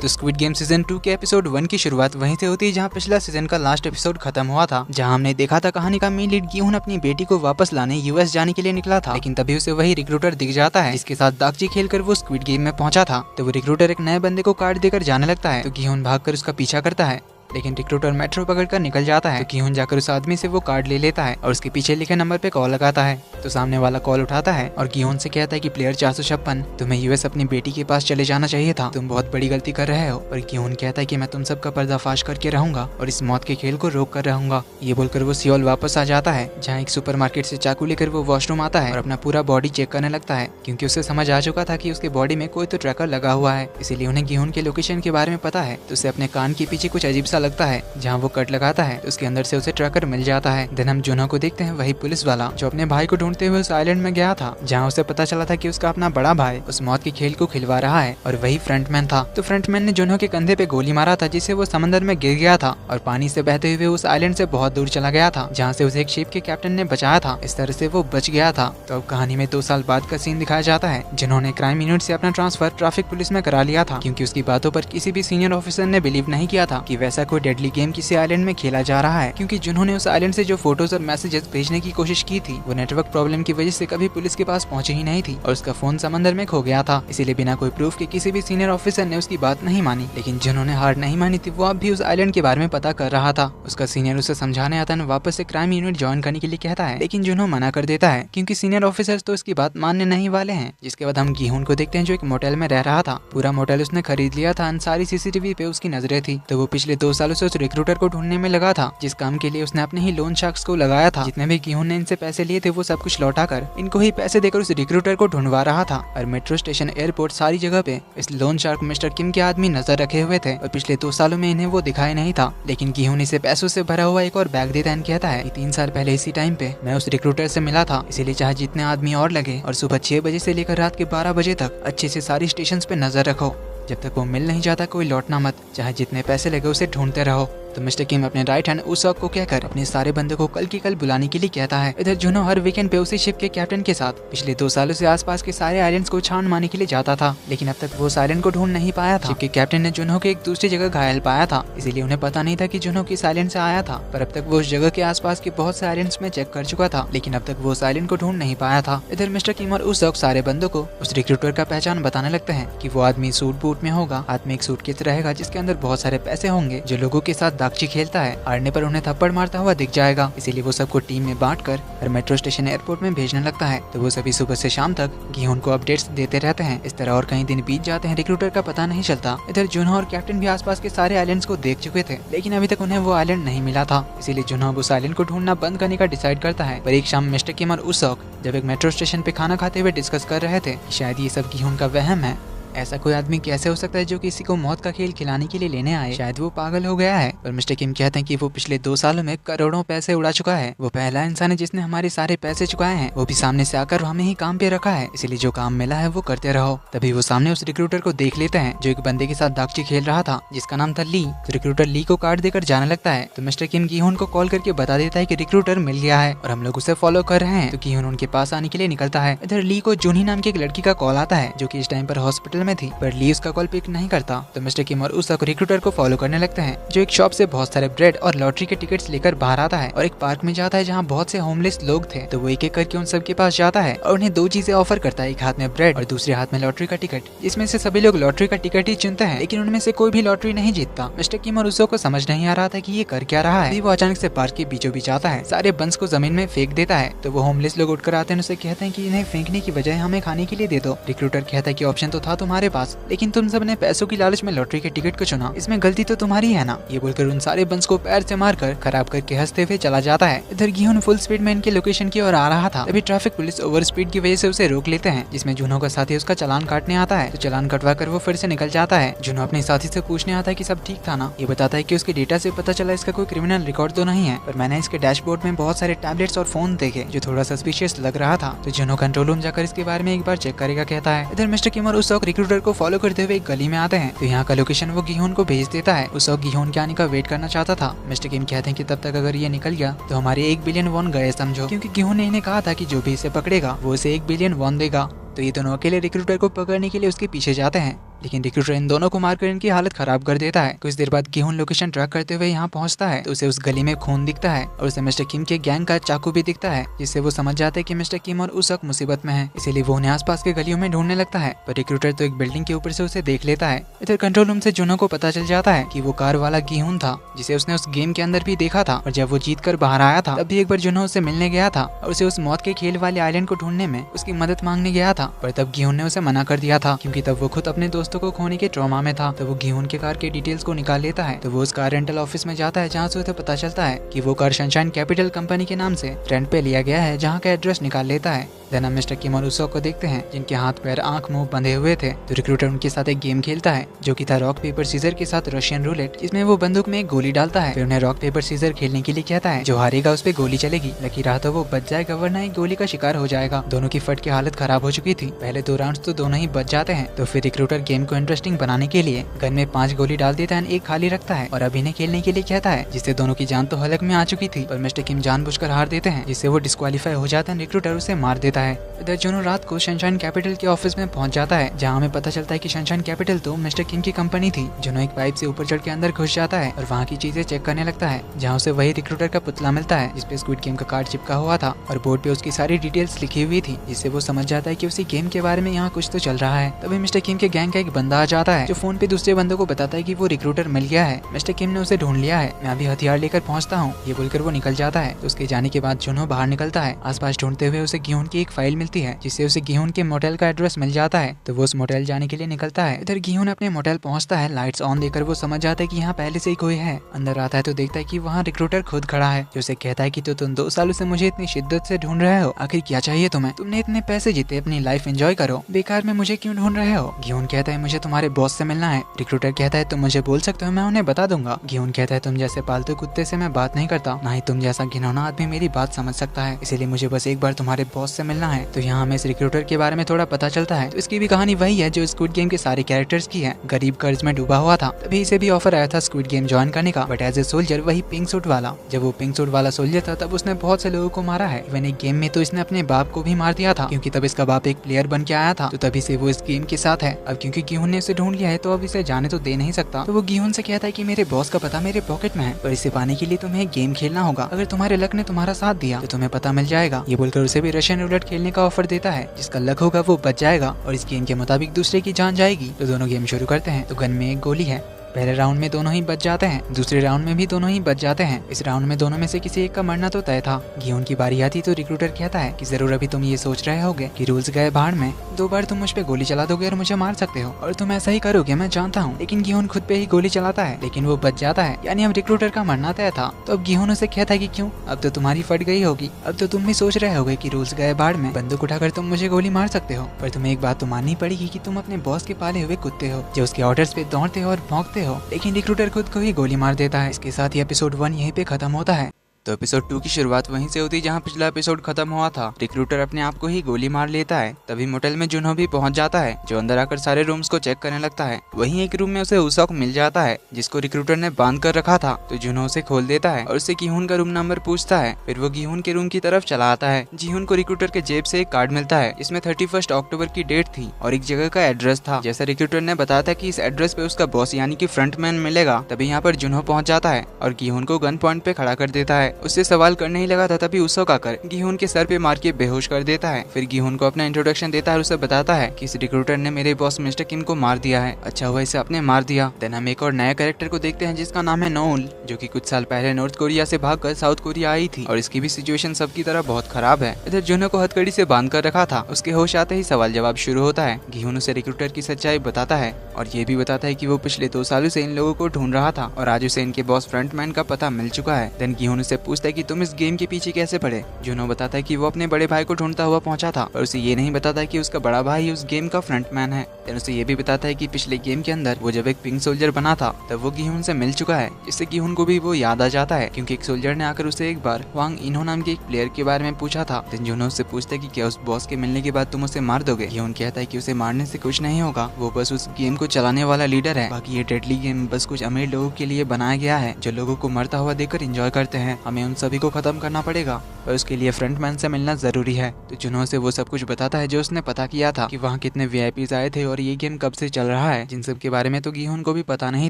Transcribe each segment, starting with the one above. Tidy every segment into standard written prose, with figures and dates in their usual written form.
तो squid game season 2 के episode 1 की शुरुआत वहीं से होती है जहां पिछला सीजन का लास्ट एपिसोड खत्म हुआ था, जहां हमने देखा था कहानी का मेन लीड गिहुन अपनी बेटी को वापस लाने यूएस जाने के लिए निकला था। लेकिन तभी उसे वही रिक्रूटर दिख जाता है जिसके साथ दागजी खेलकर वो स्क्विड गेम में पहुंचा था। तो वो रिक्रूटर एक नए बंदे को कार्ड देकर जाने लगता है, तो गिहुन भागकर उसका पीछा करता है, लेकिन रिक्रूटर मेट्रो पकड़कर निकल जाता है। तो गिहुन जाकर उस आदमी से वो कार्ड ले लेता है और उसके पीछे लिखे नंबर पे कॉल लगाता है। तो सामने वाला कॉल उठाता है और गिहुन से कहता है कि प्लेयर 456, तुम्हें यूएस अपनी बेटी के पास चले जाना चाहिए था, तुम बहुत बड़ी गलती कर रहे हो। और गिहुन कहता है कि मैं तुम सबका पर्दाफाश करके रहूंगा और इस मौत के खेल को रोक कर रहूंगा। ये बोलकर वो सियोल वापस आ जाता है, जहाँ एक सुपरमार्केट से चाकू लेकर वो वॉशरूम आता है और अपना पूरा बॉडी चेक करने लगता है, क्योंकि उसे समझ आ चुका था कि उसके बॉडी में कोई तो ट्रैकर लगा हुआ है। इसीलिए उन्हें गिहुन के लोकेशन के बारे में पता है। तो उसे अपने कान के पीछे कुछ अजीब सा लगता है, जहाँ वो कट लगाता है तो उसके अंदर से उसे ट्रैकर मिल जाता है। देन हम जुनो को देखते हैं, वही पुलिस वाला जो अपने भाई को ढूंढते हुए उस आइलैंड में गया था, जहाँ उसे पता चला था कि उसका अपना बड़ा भाई उस मौत के खेल को खिलवा रहा है और वही फ्रंटमैन था। तो फ्रंटमैन ने जुनो के कंधे पे गोली मारा था, जिससे वो समंदर में गिर गया था और पानी से बहते हुए उस आइलैंड से बहुत दूर चला गया था, जहाँ से उसे एक शिप के कैप्टन ने बचाया था। इस तरह से वो बच गया था। तो अब कहानी में 2 साल बाद का सीन दिखाया जाता है, जिन्होंने क्राइम यूनिट से अपना ट्रांसफर ट्रैफिक पुलिस में करा लिया था, क्योंकि उसकी बातों पर किसी भी सीनियर ऑफिसर ने बिलीव नहीं किया था कि वैसा कोई डेडली गेम किसी आइलैंड में खेला जा रहा है। क्योंकि जिन्होंने उस आइलैंड से जो फोटोज और मैसेजेस भेजने की कोशिश की थी, वो नेटवर्क प्रॉब्लम की वजह से कभी पुलिस के पास पहुंची ही नहीं थी और उसका फोन समंदर में खो गया था। इसीलिए बिना कोई प्रूफ के किसी भी सीनियर ऑफिसर ने उसकी बात नहीं मानी। लेकिन जिन्होंने हार नहीं मानी थी, वो अब भी उस आइलैंड के बारे में पता कर रहा था। उसका सीनियर उसे समझाने आता है, वापस से क्राइम यूनिट ज्वाइन करने के लिए कहता है, लेकिन जुनो मना कर देता है, क्योंकि सीनियर ऑफिसर्स तो उसकी बात मानने नहीं वाले हैं। जिसके बाद हम गिहुन को देखते हैं, जो एक मोटेल में रह रहा था। पूरा मोटेल उसने खरीद लिया था, सारी सीसीटीवी पे उसकी नजरें थी। तो वो पिछले 2 सालों से उस रिक्रूटर को ढूंढने में लगा था, जिस काम के लिए उसने अपने ही लोन शार्क्स को लगाया था। जितने भी गिहुन ने इनसे पैसे लिए थे, वो सब कुछ लौटा कर इनको ही पैसे देकर उस रिक्रूटर को ढूंढवा रहा था। और मेट्रो स्टेशन, एयरपोर्ट, सारी जगह पे इस लोन शार्क मिस्टर किम के आदमी नजर रखे हुए थे और पिछले 2 सालों में इन्हें वो दिखाई नहीं था। लेकिन गिहुन इसे पैसों से भरा हुआ एक और बैग देता है, कहता है 3 साल पहले इसी टाइम पे मैं उस रिक्रूटर से मिला था, इसीलिए चाहे जितने आदमी और लगे और सुबह 6 बजे से लेकर रात के 12 बजे तक अच्छे से सारी स्टेशन पे नजर रखो। जब तक वो मिल नहीं जाता कोई लौटना मत, चाहे जितने पैसे लगे उसे ढूंढते रहो। तो मिस्टर किम अपने राइट हैंड उसॉक को कहकर अपने सारे बंदे को कल की कल बुलाने के लिए कहता है। इधर जुनो हर वीकेंड पे उसी शिप के कैप्टन के साथ पिछले 2 सालों से आसपास के सारे आइलैंड्स को छान मारने के लिए जाता था, लेकिन अब तक वो उस आइलैंड को ढूंढ नहीं पाया था। शिप के कैप्टन ने जुनो को एक दूसरी जगह घायल पाया था, इसीलिए उन्हें पता नहीं था कि जुनो किस आइलैंड से आया था। पर अब तक वो उस जगह के आसपास के बहुत से आइलैंड्स में चेक कर चुका था, लेकिन अब तक वो उस आइलैंड को ढूंढ नहीं पाया था। इधर मिस्टर किम और उसॉक सारे बंदों को उस रिक्रूटर का पहचान बताने लगते हैं कि वो आदमी सूट बूट में होगा, हाथ में एक सूटकेस रहेगा जिसके अंदर बहुत सारे पैसे होंगे, जो लोगों के साथ दागची खेलता है, हारने पर उन्हें थप्पड़ मारता हुआ दिख जाएगा। इसीलिए वो सबको टीम में बांटकर और मेट्रो स्टेशन, एयरपोर्ट में भेजने लगता है। तो वो सभी सुबह से शाम तक गिहुन को अपडेट्स देते रहते हैं। इस तरह और कई दिन बीत जाते हैं, रिक्रूटर का पता नहीं चलता। इधर जुनो और कैप्टन भी आसपास के सारे आइलैंड्स को देख चुके थे, लेकिन अभी तक उन्हें वो आइलैंड नहीं मिला था। इसीलिए जुनो अब उस आइलैंड को ढूंढना बंद करने का डिसाइड करता है। पर एक शाम मिस्टर किम और उसॉक जब एक मेट्रो स्टेशन पे खाना खाते हुए डिस्कस कर रहे थे, शायद ये सब गिहुन का वहम है। ऐसा कोई आदमी कैसे हो सकता है जो किसी को मौत का खेल खिलाने के लिए लेने आए? शायद वो पागल हो गया है। और मिस्टर किम कहते हैं कि वो पिछले 2 सालों में करोड़ों पैसे उड़ा चुका है। वो पहला इंसान है जिसने हमारे सारे पैसे चुकाए हैं, वो भी सामने से आकर हमें ही काम पे रखा है। इसीलिए जो काम मिला है वो करते रहो। तभी वो सामने उस रिक्रूटर को देख लेते हैं, जो एक बंदे के साथ दागची खेल रहा था, जिसका नाम था ली। तो रिक्रूटर ली को कार्ड देकर जाने लगता है। तो मिस्टर किम गिहुन को कॉल करके बता देता है कि रिक्रूटर मिल गया है और हम लोग उसे फॉलो कर रहे हैं। तो गिहुन उनके पास आने के लिए निकलता है। इधर ली को जूनी नाम की एक लड़की का कॉल आता है, जो कि इस टाइम पर हॉस्पिटल में थी, पर ली का कॉल पिक नहीं करता। तो मिस्टर किम और उसॉक रिक्रूटर को फॉलो करने लगते हैं, जो एक शॉप से बहुत सारे ब्रेड और लॉटरी के टिकट्स लेकर बाहर आता है और एक पार्क में जाता है जहाँ बहुत से होमलेस लोग थे। तो वो एक एक करके उन सब के पास जाता है और उन्हें 2 चीजें ऑफर करता है, एक हाथ में ब्रेड और दूसरे हाथ में लॉटरी का टिकट। इसमें से सभी लोग लॉटरी का टिकट ही चुनते हैं, लेकिन उनमें से कोई भी लॉटरी नहीं जीतता। मिस्टर किम और उसॉक को समझ नहीं आ रहा था कि ये कर क्या रहा है। वो अचानक से पार्क के बीचों बीच आता है, सारे बंस को जमीन में फेंक देता है। तो वो होमलेस लोग उठकर आते हैं, उसे कहते हैं कि इन्हें फेंकने की बजाय हमें खाने के लिए दे दो। रिक्रूटर कहता है कि ऑप्शन तो था तुम्हारे पास, लेकिन तुम सब ने पैसों की लालच में लॉटरी के टिकट को चुना, इसमें गलती तो तुम्हारी है ना। ये बोलकर उन सारे बंस को पैर से मारकर खराब करके हंसते हुए चला जाता है। इधर गिहुन फुल स्पीड में इनके लोकेशन की ओर आ रहा था, तभी ट्रैफिक पुलिस ओवर स्पीड की वजह से उसे रोक लेते हैं, जिसमें जुनो का साथी उसका चालान काटने आता है। तो चालान कटवा कर वो फिर से निकल जाता है। जुनो अपने साथी से पूछने आता है कि सब ठीक था ना। ये बताता है कि उसके डेटा से पता चला इसका कोई क्रिमिनल रिकॉर्ड तो नहीं है, पर मैंने इसके डैशबोर्ड में बहुत सारे टैबलेट्स और फोन देखे जो थोड़ा सस्पिशियस लग रहा था। तो जुनो कंट्रोल रूम जाकर इसके बारे में एक बार चेक करेगा कहता है। इधर मिस्टर किम और उसॉक रिक्रूटर को फॉलो करते हुए एक गली में आते हैं। तो यहाँ का लोकेशन वो गिहुन को भेज देता है। उसॉक गिहुन के आने का वेट करना चाहता था। मिस्टर किम कहते हैं कि तब तक अगर ये निकल गया तो हमारे 1 बिलियन वॉन गए समझो, क्योंकि गिहुन ने इन्हें कहा था कि जो भी इसे पकड़ेगा वो उसे 1 बिलियन वॉन देगा। तो ये दोनों अकेले रिक्रूटर को पकड़ने के लिए उसके पीछे जाते हैं, लेकिन रिक्रूटर इन दोनों को मारकर इनकी हालत खराब कर देता है। कुछ देर बाद गिहुन लोकेशन ट्रैक करते हुए यहाँ पहुंचता है तो उसे उस गली में खून दिखता है और उसे मिस्टर किम के गैंग का चाकू भी दिखता है, जिससे वो समझ जाते हैं कि मिस्टर किम और उसक मुसीबत में है। इसीलिए वो उन्हें आसपास के गलियों में ढूंढने लगता है, पर रिक्रूटर तो एक बिल्डिंग के ऊपर से उसे देख लेता है। इधर कंट्रोल रूम से जुनो को पता चल जाता है कि वो कार वाला गिहुन था जिसे उसने उस गेम के अंदर भी देखा था, और जब वो जीत कर बाहर आया था तब भी एक बार जुनो उससे मिलने गया था और उसे उस मौत के खेल वाले आइलैंड को ढूंढने में उसकी मदद मांगने गया था, पर तब गिहुन ने उसे मना कर दिया था क्योंकि तब वो खुद अपने दोस्तों को खोने के ट्रॉमा में था। तो वो गिहुन के कार के डिटेल्स को निकाल लेता है, तो वो उस कार रेंटल ऑफिस में जाता है जहाँ से उसे पता चलता है कि वो कार सनशाइन कैपिटल कंपनी के नाम से रेंट पे लिया गया है, जहाँ का एड्रेस निकाल लेता है। देन हम मिस्टर किम और उसक को देखते हैं जिनके हाथ पैर आंख मुंह बंधे हुए थे। तो रिक्रूटर उनके साथ एक गेम खेलता है जो कि था रॉक पेपर सीजर के साथ रशियन रूलेट, जिसमें वो बंदूक में एक गोली डालता है, फिर उन्हें रॉक पेपर सीजर खेलने के लिए कहता है। जो हारेगा उस पे गोली चलेगी, लकी रहा तो वो बच जाएगा वरना एक गोली का शिकार हो जाएगा। दोनों की फट की हालत खराब हो चुकी थी, पहले 2 राउंड्स तो दोनों ही बच जाते हैं। तो फिर रिक्रूटर गेम को इंटरेस्टिंग बनाने के लिए गन में 5 गोली डाल देता है, एक खाली रखता है और अभी इन्हें खेलने के लिए कहता है, जिससे दोनों की जान तो हलक में आ चुकी थी। पर मिस्टर किम जानबूझकर हार देते हैं, जिससे वो डिस्क्वालीफाई हो जाते हैं। रिक्रूटर उसे मार देता है। इधर जुनो रात को सनशाइन कैपिटल के ऑफिस में पहुंच जाता है, जहां हमें पता चलता है कि सनशाइन कैपिटल तो मिस्टर किम की कंपनी थी। जुनो एक पाइप से ऊपर चढ़ के अंदर घुस जाता है और वहां की चीजें चेक करने लगता है, जहां उसे वही रिक्रूटर का पुतला मिलता है जिसपे स्क्विड गेम का कार्ड चिपका हुआ था और बोर्ड पे उसकी सारी डिटेल्स लिखी हुई थी, जिससे वो समझ जाता है कि उसी गेम के बारे में यहाँ कुछ तो चल रहा है। तभी मिस्टर किम के गैंग का एक बंदा आ जाता है जो फोन पे दूसरे बंदों को बताता है कि वो रिक्रूटर मिल गया है, मिस्टर किम ने उसे ढूंढ लिया है, मैं अभी हथियार लेकर पहुंचता हूँ। ये बोलकर वो निकल जाता है। तो उसके जाने के बाद जुनो बाहर निकलता है। आसपास ढूंढते हुए उसे गिहुन की एक फाइल मिलती है, जिससे उसे गिहुन के मोटेल का एड्रेस मिल जाता है। तो वो उस मोटेल जाने के लिए निकलता है। इधर गिहुन अपने मोटेल पहुंचता है। लाइट्स ऑन देकर वो समझ जाता है कि यहाँ पहले से ही कोई है। अंदर आता है तो देखता है कि वहाँ रिक्रूटर खुद खड़ा है, जो उसे कहता है कि तुम 2 सालों से मुझे इतनी शिद्दत से ढूंढ रहे हो, आखिर क्या चाहिए तुम्हें? तुमने इतने पैसे जीते, अपनी लाइफ एंजॉय करो, बेकार में मुझे क्यों ढूंढ रहे हो? गिहुन कहता है मुझे तुम्हारे बॉस से मिलना है। रिक्रूटर कहता है तुम मुझे बोल सकते हो, मैं उन्हें बता दूंगा। गिहुन कहता है तुम जैसे पालतू कुत्ते से मैं बात नहीं करता, ना ही तुम जैसा घिनौना आदमी मेरी बात समझ सकता है, इसीलिए मुझे बस एक बार तुम्हारे बॉस से मिलना है। तो यहाँ हमें इस रिक्रूटर के बारे में थोड़ा पता चलता है। तो इसकी भी कहानी वही है जो स्क्विड गेम के सारे कैरेक्टर्स की है। गरीब कर्ज में डूबा हुआ था, तभी इसे भी ऑफर आया था स्क्विड गेम ज्वाइन करने का, बट एज ए सोल्जर, वही पिंक सूट वाला। जब वो पिंक सूट वाला सोल्जर था तब उसने बहुत से लोगों को मारा है। इवन एक गेम में तो इसने अपने बाप को भी मार दिया था, क्योंकि तब इसका बाप एक प्लेयर बन के आया था। तो तभी से वो इस गेम के साथ है। अब क्योंकि गिहुन ने इसे ढूंढ लिया है तो अब इसे जाने तो दे नहीं सकता। तो वो गिहुन से कहता है कि मेरे बॉस का पता मेरे पॉकेट में है, और इसे पाने के लिए तुम्हें गेम खेलना होगा। अगर तुम्हारे लक ने तुम्हारा साथ दिया तो तुम्हें पता मिल जाएगा। ये बोलकर उसे भी रशियन रूलेट खेलने का ऑफर देता है। जिसका लक होगा वो बच जाएगा और इस गेम के मुताबिक दूसरे की जान जाएगी। तो दोनों गेम शुरू करते हैं। तो गन में एक गोली है। पहले राउंड में दोनों ही बच जाते हैं, दूसरे राउंड में भी दोनों ही बच जाते हैं। इस राउंड में दोनों में से किसी एक का मरना तो तय था। गिहुन की बारी आती तो रिक्रूटर कहता है कि जरूर अभी तुम ये सोच रहे होगे कि रूल्स गए भाड़ में, 2 बार तुम मुझ पे गोली चला दोगे और मुझे मार सकते हो, और तुम ऐसा ही करोगे मैं जानता हूँ। लेकिन गिहुन खुद पे ही गोली चलाता है, लेकिन वो बच जाता है, यानी अब रिक्रूटर का मरना तय था। तो अब गिहुन उसे कहता है कि क्यों, अब तो तुम्हारी फट गई होगी, अब तो तुम भी सोच रहे होगे कि रूल्स गए भाड़ में, बंदूक उठाकर तुम मुझे गोली मार सकते हो, पर तुम्हें एक बात तो माननी पड़ेगी कि तुम अपने बॉस के पाले हुए कुत्ते हो, जो उसके ऑर्डर्स पे दौड़ते हो और भौंकते हो। लेकिन रिक्रूटर खुद को ही गोली मार देता है। इसके साथ ही एपिसोड 1 यहीं पे खत्म होता है। तो एपिसोड 2 की शुरुआत वहीं से होती है जहां पिछला एपिसोड खत्म हुआ था। रिक्रूटर अपने आप को ही गोली मार लेता है। तभी मोटेल में जुनो भी पहुंच जाता है, जो अंदर आकर सारे रूम्स को चेक करने लगता है। वहीं एक रूम में उसे उसक मिल जाता है, जिसको रिक्रूटर ने बांध कर रखा था। तो जुनो उसे खोल देता है और उससे गिहुन का रूम नंबर पूछता है। फिर वो गिहुन के रूम की तरफ चला आता है। गिहुन को रिक्रूटर के जेब से एक कार्ड मिलता है, इसमें 31 अक्टूबर की डेट थी और एक जगह का एड्रेस था। जैसा रिक्रूटर ने बताया था कि इस एड्रेस पे उसका बॉस यानी कि फ्रंटमैन मिलेगा। तभी यहाँ पर जुनो पहुंच जाता है और गिहुन को गन पॉइंट पे खड़ा कर देता है। उससे सवाल नहीं लगा था। तभी उसक आकर गिहुन के सर पे मार के बेहोश कर देता है। फिर गिहुन को अपना इंट्रोडक्शन देता है और उसे बताता है कि इस रिक्रूटर ने मेरे बॉस मिस्टर किम को मार दिया है, अच्छा हुआ इसे आपने मार दिया। देन हम एक और नया कैरेक्टर को देखते हैं जिसका नाम है नोल, जो कि कुछ साल पहले नॉर्थ कोरिया से भागकर साउथ कोरिया आई थी और इसकी भी सिचुएशन सबकी तरह बहुत खराब है। इधर जुनो को हथकड़ी से बांध कर रखा था। उसके होश आते ही सवाल जवाब शुरू होता है। गिहुन उसे रिक्रूटर की सच्चाई बताता है और ये भी बताता है कि वो पिछले 2 सालों से इन लोगों को ढूंढ रहा था और आज उसे इनके बॉस फ्रंटमैन का पता मिल चुका है। देन गिहुन उसे पूछता है कि तुम इस गेम के पीछे कैसे पड़े। जुनो बताता है कि वो अपने बड़े भाई को ढूंढता हुआ पहुंचा था और उसे ये नहीं बताता है कि उसका बड़ा भाई उस गेम का फ्रंटमैन है। देन उसे ये भी बताता है कि पिछले गेम के अंदर वो जब एक पिंक सोल्जर बना था तब वो गिहुन से मिल चुका है, जिससे गिहुन को भी वो याद आ जाता है क्योंकि एक सोल्जर ने आकर उसे एक बार वांग इन्हो नाम के एक प्लेयर के बारे में पूछा था। देन जुनो उससे पूछता है कि क्या उस बॉस के मिलने के बाद तुम उसे मार दोगे। गिहुन कहता है कि उसे मारने से कुछ नहीं होगा, वो बस उस गेम को चलाने वाला लीडर है, बाकी ये डेडली गेम बस कुछ अमीर लोगों के लिए बनाया गया है जो लोगों को मरता हुआ देखकर एंजॉय करते हैं। हमें उन सभी को खत्म करना पड़ेगा और उसके लिए फ्रंटमैन से मिलना जरूरी है। तो जुनहो से वो सब कुछ बताता है जो उसने पता किया था कि वहाँ कितने वीआईपीज आए थे और ये गेम कब से चल रहा है, जिन सब के बारे में तो गिहोन को भी पता नहीं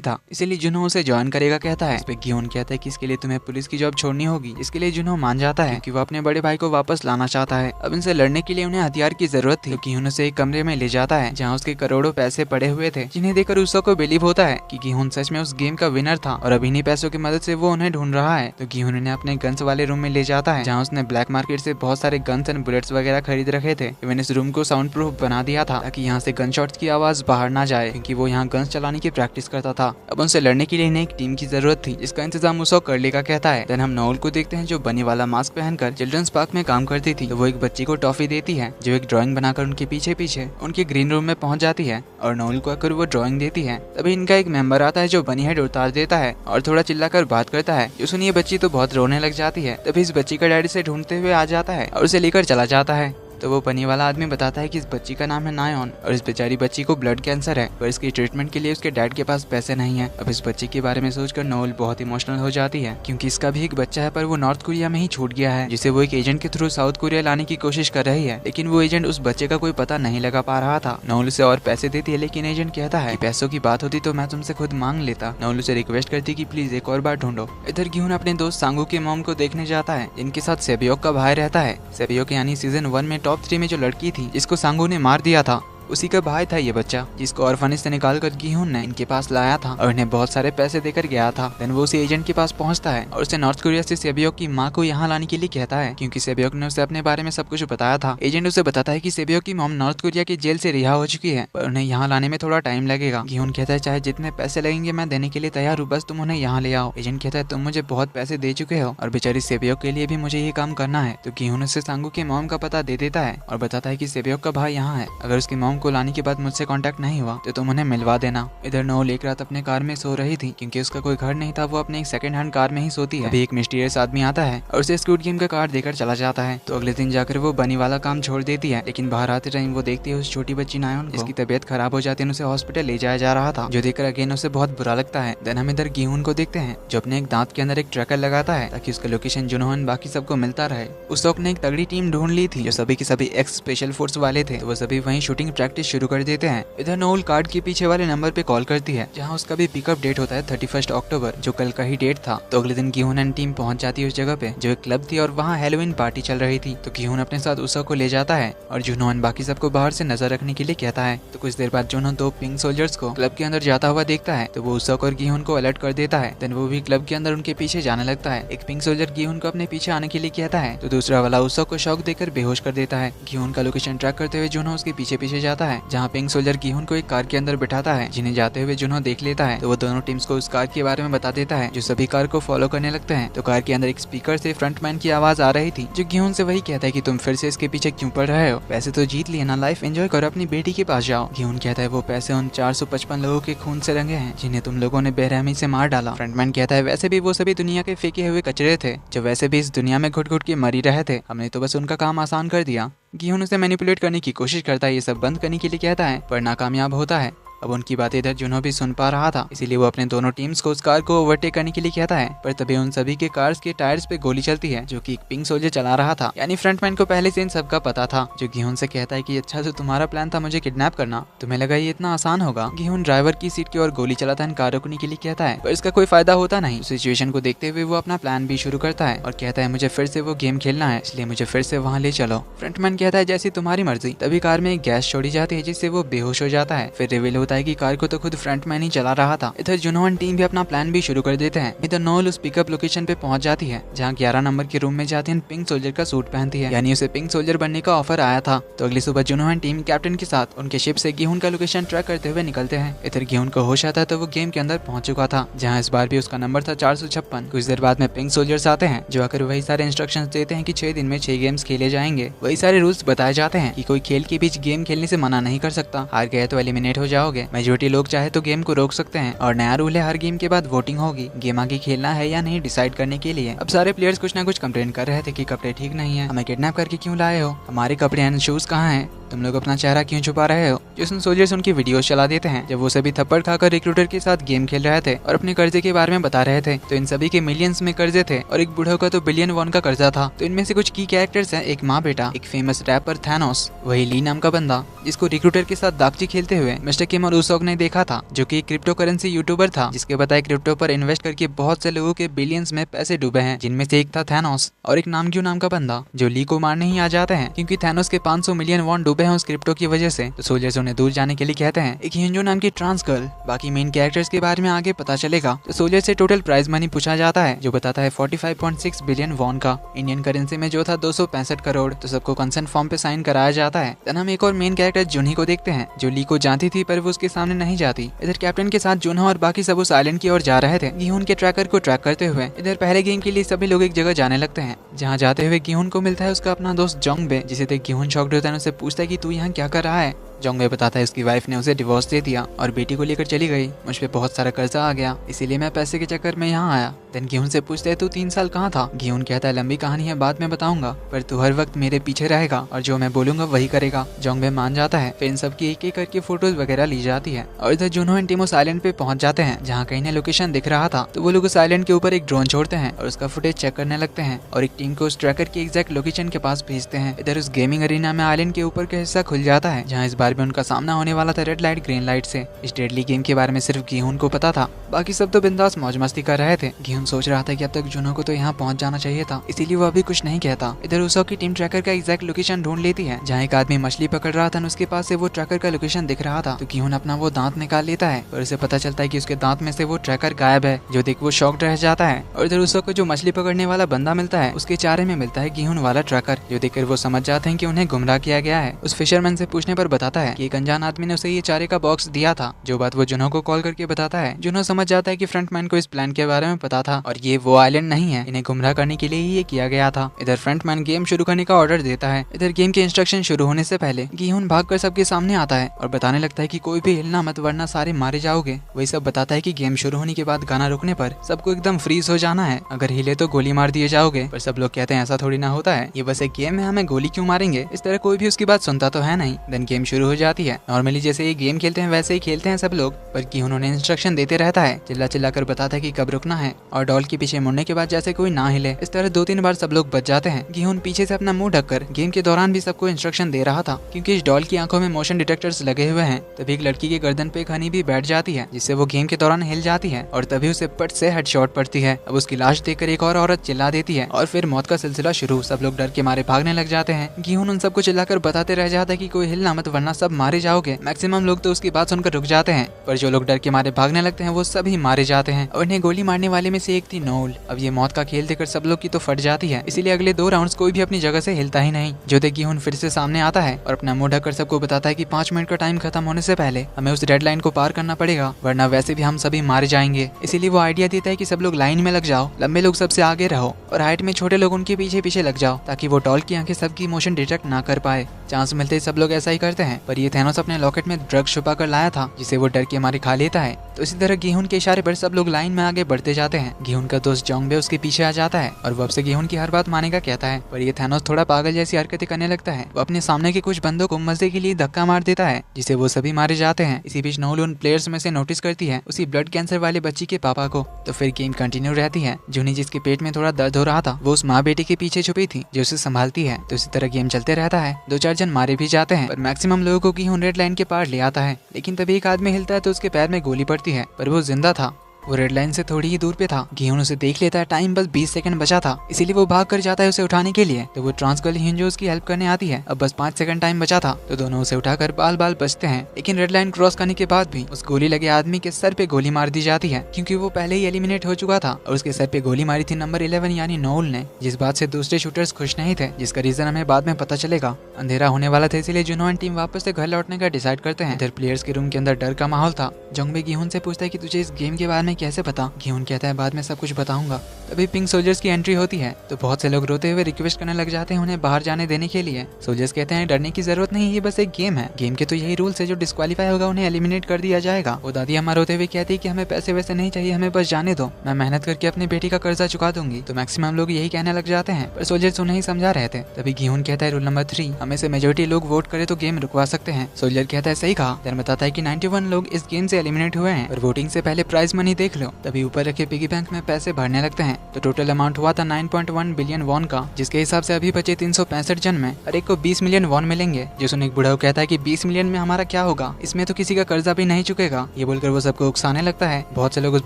था। इसीलिए जुनहो उसे ज्वाइन करेगा कहता है। इस पे गिहोन कहता है कि इसके लिए तुम्हें पुलिस की जॉब छोड़नी होगी। इसके लिए जुनहो मान जाता है क्योंकि वो अपने बड़े भाई को वापस लाना चाहता है। अब इनसे लड़ने के लिए उन्हें हथियार की जरूरत थी। गिहोन उसे एक कमरे में ले जाता है जहाँ उसके करोड़ों पैसे पड़े हुए थे, जिन्हें देखकर उसो को बिलीव होता है कि गिहोन सच में उस गेम का विनर था और अब इन्हीं पैसों की मदद से वो उन्हें ढूंढ रहा है। तो गिहोन उन्हें अपने गन्स वाले रूम में ले जाता है जहाँ उसने ब्लैक मार्केट से बहुत सारे गन्स एंड बुलेट्स वगैरह खरीद रखे थे। इवन इस रूम को साउंड प्रूफ बना दिया था ताकि यहाँ से गन शॉट्स की आवाज बाहर ना जाए, क्योंकि वो यहाँ गन्स चलाने की प्रैक्टिस करता था। अब उनसे लड़ने के लिए इन्हें एक टीम की जरूरत थी जिसका इंतजाम उसो कर लेगा कहता है। देन हम नोएल को देखते हैं जो बनी वाला मास्क पहनकर चिल्ड्रंस पार्क में काम करती थी। तो वो एक बच्ची को टॉफी देती है जो एक ड्राइंग बनाकर उनके पीछे पीछे उनके ग्रीन रूम में पहुंच जाती है और नोएल को आकर वो ड्राइंग देती है। तभी इनका एक मेंबर आता है जो बनी हेड उतार देता है और थोड़ा चिल्लाकर बात करता है। जो सुनिए बच्ची तो बहुत रोने लग जाती है। तभी इस बच्ची का डैडी से ढूंढते हुए आ जाता है और उसे लेकर चला जाता है। तो वो बनी वाला आदमी बताता है कि इस बच्ची का नाम है नायोन और इस बेचारी बच्ची को ब्लड कैंसर है, पर इसकी ट्रीटमेंट के लिए उसके डैड के पास पैसे नहीं है। अब इस बच्ची के बारे में सोचकर नोएल बहुत इमोशनल हो जाती है क्योंकि इसका भी एक बच्चा है पर वो नॉर्थ कोरिया में ही छूट गया है, जिसे वो एक एजेंट के थ्रू साउथ कोरिया लाने की कोशिश कर रही है। लेकिन वो एजेंट उस बच्चे का कोई पता नहीं लगा पा रहा था। नोएल उसे और पैसे देती है लेकिन एजेंट कहता है पैसों की बात होती तो मैं तुमसे खुद मांग लेता। नोएल उसे रिक्वेस्ट करती कि प्लीज एक और बार ढूंढो। इधर गिहोन अपने दोस्त सांगू के मॉम को देखने जाता है जिनके साथ सेबियोक का भाई रहता है। सेबियोक यानी सीजन 1 में टॉप 3 में जो लड़की थी जिसको सांगू ने मार दिया था, उसी का भाई था ये बच्चा, जिसको ऑर्फनेज से निकाल कर गिहोन ने इनके पास लाया था और इन्हें बहुत सारे पैसे देकर गया था। देन वो उसी एजेंट के पास पहुंचता है और उसे नॉर्थ कोरिया से सेबियोक की माँ को यहाँ लाने के लिए कहता है क्योंकि सेबियोक ने उसे अपने बारे में सब कुछ बताया था। एजेंट उसे बताता है कि सेबियोक की मॉम नॉर्थ कोरिया की जेल से रिहा हो चुकी है पर उन्हें यहाँ लाने में थोड़ा टाइम लगेगा। गिहोन कहता है चाहे जितने पैसे लगेंगे मैं देने के लिए तैयार हूँ, बस तुम उन्हें यहाँ ले आओ। एजेंट कहता है तुम मुझे बहुत पैसे दे चुके हो और बेचारी सेबियोक के लिए भी मुझे ये काम करना है। तो गिहोन उसे सांगू के मॉम का पता दे देता है और बताता है कि सेबियोक का भाई यहाँ है, अगर उसकी मॉम को लाने के बाद से कांटेक्ट नहीं हुआ तो तुम उन्हें मिलवा देना। इधर नोएल एक रात अपने कार में सो रही थी क्योंकि उसका कोई घर नहीं था, वो अपने एक सेकंड हैंड कार में ही सोती है। अभी एक मिस्टीरियस आदमी आता है और उसे स्क्विड गेम का कार्ड देकर चला जाता है। तो अगले दिन जाकर वो बनी वाला काम छोड़ देती है, लेकिन बाहर आते टाइम वो देखती है उस छोटी बच्ची नायोन को, जिसकी तबीयत खराब हो जाती है, उसे हॉस्पिटल ले जाया जा रहा था, जो देखकर अगेन उसे बहुत बुरा लगता है। देन हम इधर गिहोन को देखते हैं जो अपने एक दांत के अंदर एक ट्रैकर लगाता है ताकि उसका लोकेशन जुनहो बाकी सबको मिलता रहे। उस वक्त ने एक तगड़ी टीम ढूंढ ली थी जो सभी के सभी एक्स स्पेशल फोर्स वाले थे, तो वो सभी वहीं शूटिंग प्रैक्टिस शुरू कर देते हैं। इधर नोएल कार्ड के पीछे वाले नंबर पे कॉल करती है जहां उसका भी पिकअप डेट होता है 31 अक्टूबर, जो कल का ही डेट था। तो अगले दिन गिहोन एंड टीम पहुंच जाती है उस जगह पे जो एक क्लब थी और वहां हैलोवीन पार्टी चल रही थी। तो गिहोन अपने साथ उसो को ले जाता है और जुनहो बाकी सबको बाहर से नजर रखने के लिए कहता है। तो कुछ देर बाद जुनहो 2 पिंक सोल्जर्स को क्लब के अंदर जाता हुआ देखता है तो वो उसो और गिहोन को अलर्ट कर देता है। देन वो भी क्लब के अंदर उनके पीछे जाने लगता है। एक पिंक सोल्जर गिहोन को अपने पीछे आने के लिए कहता है तो दूसरा वाला उसो को शॉक देकर बेहोश कर देता है। गिहोन का लोकेशन ट्रैक करते हुए जुनहो उसके पीछे पीछे जाता है जहाँ पिंक सोल्जर गिहोन को एक कार के अंदर बिठाता है, जिन्हें जाते हुए जुनहो देख लेता है। तो वो दोनों टीम्स को उस कार के बारे में बता देता है जो सभी कार को फॉलो करने लगते हैं। तो कार के अंदर एक स्पीकर से फ्रंटमैन की आवाज आ रही थी जो गिहोन से वही कहता है कि तुम फिर से इसके पीछे क्यों पड़ रहे हो, वैसे तो जीत लिया ना, लाइफ एंजॉय करो, अपनी बेटी के पास जाओ। गिहोन कहता है वो पैसे उन 455 लोगों के खून से रंगे हैं जिन्हें तुम लोगों ने बेरहमी से मार डाला। फ्रंटमैन कहता है वैसे भी वो सभी दुनिया के फेंके हुए कचरे थे जो वैसे भी इस दुनिया में घुट घुट के मर ही रहे थे, हमने तो बस उनका काम आसान कर दिया। गिहोन उसे मैनिपुलेट करने की कोशिश करता है, ये सब बंद करने के लिए कहता है पर नाकामयाब होता है। अब उनकी बातें इधर जुनहो भी सुन पा रहा था, इसीलिए वो अपने दोनों टीम्स को उस कार को ओवरटेक करने के लिए कहता है। पर तभी उन सभी के कार्स के टायर्स पे गोली चलती है जो कि एक पिंक सोल्जर चला रहा था, यानी फ्रंटमैन को पहले से इन सबका पता था। जो गिहोन से कहता है कि अच्छा तो तुम्हारा प्लान था मुझे किडनैप करना, तुम्हें लगा ये इतना आसान होगा। गिहोन ड्राइवर की सीट की ओर गोली चलाता है कार रोकने के लिए कहता है पर इसका कोई फायदा होता नहीं। सिचुएशन को देखते हुए वो अपना प्लान भी शुरू करता है और कहता है मुझे फिर से वो गेम खेलना है, इसलिए मुझे फिर से वहाँ ले चलो। फ्रंटमैन कहता है जैसी तुम्हारी मर्जी। तभी कार में एक गैस छोड़ी जाती है जिससे वो बेहोश हो जाता है। फिर रिवील होता है कि कार को तो खुद फ्रंटमैन ही चला रहा था। इधर जुनहो टीम भी अपना प्लान भी शुरू कर देते हैं। इधर नोएल उस पिकअप लोकेशन पे पहुंच जाती है जहां 11 नंबर के रूम में जाती है पिंक सोल्जर का सूट पहनती है, यानी उसे पिंक सोल्जर बनने का ऑफर आया था। तो अगली सुबह जुनहो टीम कैप्टन के साथ उनके शिप से गिहोन का लोकेशन ट्रैक करते हुए निकलते हैं। इधर गिहोन को होश आता है तो वो गेम के अंदर पहुंच चुका था जहाँ इस बार भी उसका नंबर था 456। कुछ देर बाद में पिंक सोल्जर्स आते हैं जो आकर वही सारे इंस्ट्रक्शंस देते हैं कि 6 दिन में 6 गेम्स खेले जाएंगे। वही सारे रूल्स बताए जाते हैं कि कोई खेल के बीच गेम खेलने से मना नहीं कर सकता, हार गए तो एलिमिनेट हो जाओगे, मेजॉरिटी लोग चाहे तो गेम को रोक सकते हैं और नया रूल है हर गेम के बाद वोटिंग होगी गेम आगे खेलना है या नहीं डिसाइड करने के लिए। अब सारे प्लेयर्स कुछ ना कुछ कंप्लेन कर रहे थे कि कपड़े ठीक नहीं है, हमें किडनैप करके क्यों लाए हो, हमारे कपड़े एंड शूज कहाँ हैं, तुम लोग अपना चेहरा क्यों छुपा रहे हो। जोसन सोल्जर्स उनकी वीडियोस चला देते हैं जब वो सभी थप्पड़ खाकर रिक्रूटर के साथ गेम खेल रहे थे और अपने कर्जे के बारे में बता रहे थे। तो इन सभी के मिलियंस में कर्जे थे और एक बूढ़ों का तो बिलियन वॉन का कर्जा था। तो इनमें से कुछ की कैरेक्टर्स हैं, एक माँ बेटा, एक फेमस रैपर थैनोस, वही ली नाम का बंदा जिसको रिक्रूटर के साथ दागची खेलते हुए मिस्टर किम और उसोग ने देखा था, जो कि क्रिप्टो करेंसी यूट्यूबर था जिसके बताए क्रिप्टो पर इन्वेस्ट करके बहुत से लोगों के बिलियंस में पैसे डूबे हैं, जिनमें से एक था थैनोस और एक नामग्यू नाम का बंदा जो ली को मारने ही आ जाते हैं क्योंकि थैनोस के 500 मिलियन वॉन डूबे हैं उस क्रिप्टो की वजह से। तो सोल्जर्स उन्हें दूर जाने के लिए कहते हैं। एक हिंजो नाम की ट्रांस गर्ल, बाकी मेन कैरेक्टर्स के बारे में आगे पता चलेगा। तो सोल्जर से टोटल प्राइज मनी पूछा जाता है जो बताता है 45.6 बिलियन वॉन का, इंडियन करेंसी में जो था 265 करोड़। तो सबको कंसेंट फॉर्म पे साइन कराया जाता है। तब हम एक और मेन कैरेक्टर जुनही को देखते हैं जो ली को जानती थी पर वो उसके सामने नहीं जाती। इधर कैप्टन के साथ जुनहा और बाकी सब उस आइलैंड की ओर जा रहे थे गिहुन के ट्रैकर को ट्रैक करते हुए। इधर पहले गेम के लिए सभी लोग एक जगह जाने लगते हैं जहाँ जाते हुए गिहुन को मिलता है उसका अपना दोस्त जोंगबे, जिसे देख गिहुन शॉक्ड होता है। उसे पूछता है कि तू यहाँ क्या कर रहा है। जोंगबे बताता है उसकी वाइफ ने उसे डिवोर्स दे दिया और बेटी को लेकर चली गई। मुझ पे बहुत सारा कर्जा आ गया, इसीलिए मैं पैसे के चक्कर में यहाँ आया। देन गिहुन से पूछते है तू 3 साल कहाँ था। गिहुन कहता है लंबी कहानी है, बाद में बताऊंगा, पर तू हर वक्त मेरे पीछे रहेगा और जो मैं बोलूंगा वही करेगा। जोंगबे मान जाता है। फिर इन सब की एक एक करके फोटोज वगैरह ली जाती है और इधर जुनहो एंड टिमोस आइलैंड पे पहुंच जाते हैं जहाँ कहीं ने लोकेशन दिख रहा था। तो वो लोग उस आइलैंड के ऊपर एक ड्रोन छोड़ते हैं और उसका फुटेज चेक करने लगते हैं और एक टीम को उस ट्रैकर की एग्जैक्ट लोकेशन के पास भेजते हैं। इधर उस गेमिंग अरीना में आइलैंड के ऊपर का हिस्सा खुल जाता है जहाँ इस बार भी उनका सामना होने वाला था रेड लाइट ग्रीन लाइट से। इस डेडली गेम के बारे में सिर्फ गिहुन को पता था, बाकी सब तो बिंदास मौज मस्ती कर रहे थे। गिहुन सोच रहा था कि अब तक जुनहो को तो यहाँ पहुंच जाना चाहिए था, इसीलिए वो अभी कुछ नहीं कहता। इधर उसोग की टीम ट्रैकर का एग्जैक्ट लोकेशन ढूंढ लेती है जहाँ एक आदमी मछली पकड़ रहा था, उसके पास से वो ट्रैकर का लोकेशन दिख रहा था। तो गिहुन अपना वो दांत निकाल लेता है और उसे पता चलता है कि उसके दांत में से वो ट्रैकर गायब है, जो देख वो शॉक्ड रह जाता है। और इधर उसोग को जो मछली पकड़ने वाला बंदा मिलता है उसके चारे में मिलता है गिहुन वाला ट्रैकर, जो देखकर वो समझ जाते हैं कि उन्हें गुमराह किया गया है। उस फिशरमैन से पूछने पर बताता है कि एक अनजान आदमी ने उसे ये चारे का बॉक्स दिया था, जो बात वो जुनहो को कॉल करके बताता है। जुनहो समझ जाता है कि फ्रंटमैन को इस प्लान के बारे में पता था और ये वो आइलैंड नहीं है, इन्हें गुमराह करने के लिए ही ये किया गया था। इधर फ्रंटमैन गेम शुरू करने का ऑर्डर देता है। इधर गेम के इंस्ट्रक्शन शुरू होने से पहले गिहुन भागकर सबके सामने आता है और बताने लगता है कि कोई भी हिलना मत वरना सारे मारे जाओगे। वही सब बताता है कि गेम शुरू होने के बाद गाना रुकने पर सबको एकदम फ्रीज हो जाना है, अगर हिले तो गोली मार दिए जाओगे। पर सब लोग कहते हैं ऐसा थोड़ी ना होता है, ये बस एक गेम है, हमें गोली क्यों मारेंगे। इस तरह कोई भी उसकी बात सुनता तो है नहीं। देन गेम शुरू हो जाती है। नॉर्मली जैसे ये गेम खेलते हैं वैसे ही खेलते हैं सब लोग, पर गिहुन उन्हें इंस्ट्रक्शन देते रहता है, चिल्ला चिल्ला कर बताता है कि कब रुकना है और डॉल के पीछे मुड़ने के बाद जैसे कोई ना हिले। इस तरह 2-3 बार सब लोग बच जाते हैं। गिहुन पीछे से अपना मुंह ढककर गेम के दौरान भी सबको इंस्ट्रक्शन दे रहा था क्योंकि इस डॉल की आंखों में मोशन डिटेक्टर्स लगे हुए हैं। तभी एक लड़की की गर्दन पे एक हनी भी बैठ जाती है जिससे वो गेम के दौरान हिल जाती है और तभी उसे पट से हेडशॉट पड़ती है। अब उसकी लाश देखकर एक और औरत चिल्ला देती है और फिर मौत का सिलसिला शुरू। सब लोग डर के मारे भागने लग जाते हैं। गिहुन उन सबको चिल्लाकर बताते रह जाता है कि कोई हिलना मत वरना सब मारे जाओगे। मैक्सिमम लोग तो उसकी बात सुनकर रुक जाते हैं, पर जो लोग डर के मारे भागने लगते हैं वो सभी मारे जाते हैं और इन्हें गोली मारने वाले में से एक थी नोल। अब ये मौत का खेल देखकर सब लोग की तो फट जाती है, इसीलिए अगले 2 राउंड्स कोई भी अपनी जगह से हिलता ही नहीं। जो देख गिहुन फिर से सामने आता है और अपना मुंह ढककर सबको बताता है कि 5 मिनट का टाइम खत्म होने से पहले हमें उस रेड लाइन को पार करना पड़ेगा वरना वैसे भी हम सभी मारे जाएंगे। इसीलिए वो आइडिया देता है कि सब लोग लाइन में लग जाओ, लंबे लोग सबसे आगे रहो और हाइट में छोटे लोग उनके पीछे पीछे लग जाओ ताकि वो डॉल की आंखें सबकी मोशन डिटेक्ट ना कर पाए। चांस मिलते ही सब लोग ऐसा ही करते हैं, पर ये थैनोस अपने लॉकेट में ड्रग छुपा कर लाया था जिसे वो डर के मारे खा लेता है। तो इसी तरह गिहुन के इशारे पर सब लोग लाइन में आगे बढ़ते जाते हैं। गिहुन का दोस्त जोंगबे उसके पीछे आ जाता है और वो अब से गिहुन की हर बात मानेगा कहता है, पर ये थैनोस थोड़ा पागल जैसी हरकतें करने लगता है। वो अपने सामने के कुछ बंदों को मजे के लिए धक्का मार देता है जिसे वो सभी मारे जाते हैं। इसी बीच नोल उन प्लेयर्स में से नोटिस करती है उसी ब्लड कैंसर वाले बच्ची के पापा को। तो फिर गेम कंटिन्यू रहती है। जुनी जिसके पेट में थोड़ा दर्द हो रहा था वो उस माँ बेटी के पीछे छुपी थी जो उसे संभालती है। तो इसी तरह गेम चलते रहता है। 2-4 जन मारे भी जाते हैं, पर मैक्सिमम लोगों को गिहुन रेड लाइन के पार ले आता है। लेकिन तभी एक आदमी हिलता है तो उसके पैर में गोली पड़ती है, पर वो जिंदा था। वो रेड लाइन से थोड़ी ही दूर पे था। गिहुन उसे देख लेता है, टाइम बस 20 सेकंड बचा था, इसीलिए वो भाग कर जाता है उसे उठाने के लिए। तो वो ट्रांस गर्ल हिंजो उसकी हेल्प करने आती है। अब बस 5 सेकंड टाइम बचा था, तो दोनों उसे उठाकर बाल बाल बचते हैं। लेकिन रेड लाइन क्रॉस करने के बाद भी उस गोली लगे आदमी के सर पे गोली मार दी जाती है क्योंकि वो पहले ही एलिमिनेट हो चुका था और उसके सर पे गोली मारी थी नंबर 11 यानी नोल ने, जिस बात से दूसरे शूटर्स खुश नहीं थे, जिसका रीजन हमें बाद में पता चलेगा। अंधेरा होने वाला था, इसीलिए जुनहो एंड टीम वापस से घर लौटने का डिसाइड करते हैं। इधर प्लेयर्स के रूम के अंदर डर का माहौल था। जोंगबे गिहुन से पूछता है कि तुझे इस गेम के बारे में तुम्हें कैसे पता? घीहुन कहता है बाद में सब कुछ बताऊंगा। तभी पिंक सोल्जर्स की एंट्री होती है तो बहुत से लोग रोते हुए रिक्वेस्ट करने लग जाते हैं उन्हें बाहर जाने देने के लिए। सोल्जर्स कहते हैं डरने की जरूरत नहीं, ये बस एक गेम है। गेम के तो यही रूल्स है, जो डिस्क्वालीफाई होगा उन्हें एलिमिनेट कर दिया जाएगा। वो दादी अम्मा रोते हुए कहती है कि हमें पैसे वैसे नहीं चाहिए, हमें बस जाने दो, मैं मेहनत करके अपनी बेटी का कर्जा चुका दूंगी। तो मैक्सिमम लोग यही कहने लग जाते हैं, पर सोल्जर्स उन्हें ही समझा रहे थे। तभी घीहुन कहता है रूल नंबर 3, हमें से मेजोरिटी लोग वोट करे तो गेम रुकवा सकते हैं। सोल्जर कहता है सही कहा। देन बताता है कि 91 लोग इस गेम से एलिमिनेट हुए हैं और वोटिंग से पहले प्राइज मनी देख लो। तभी ऊपर रखे पिगी बैंक में पैसे भरने लगते हैं तो टोटल अमाउंट हुआ था 9.1 बिलियन वॉन का, जिसके हिसाब से अभी बचे 365 जन में और एक को 20 मिलियन वॉन मिलेंगे। जो सुन एक बुढ़ा कहता है कि 20 मिलियन में हमारा क्या होगा, इसमें तो किसी का कर्जा भी नहीं चुकेगा। ये बोलकर वो सबको उकसाने लगता है। बहुत से लोग उस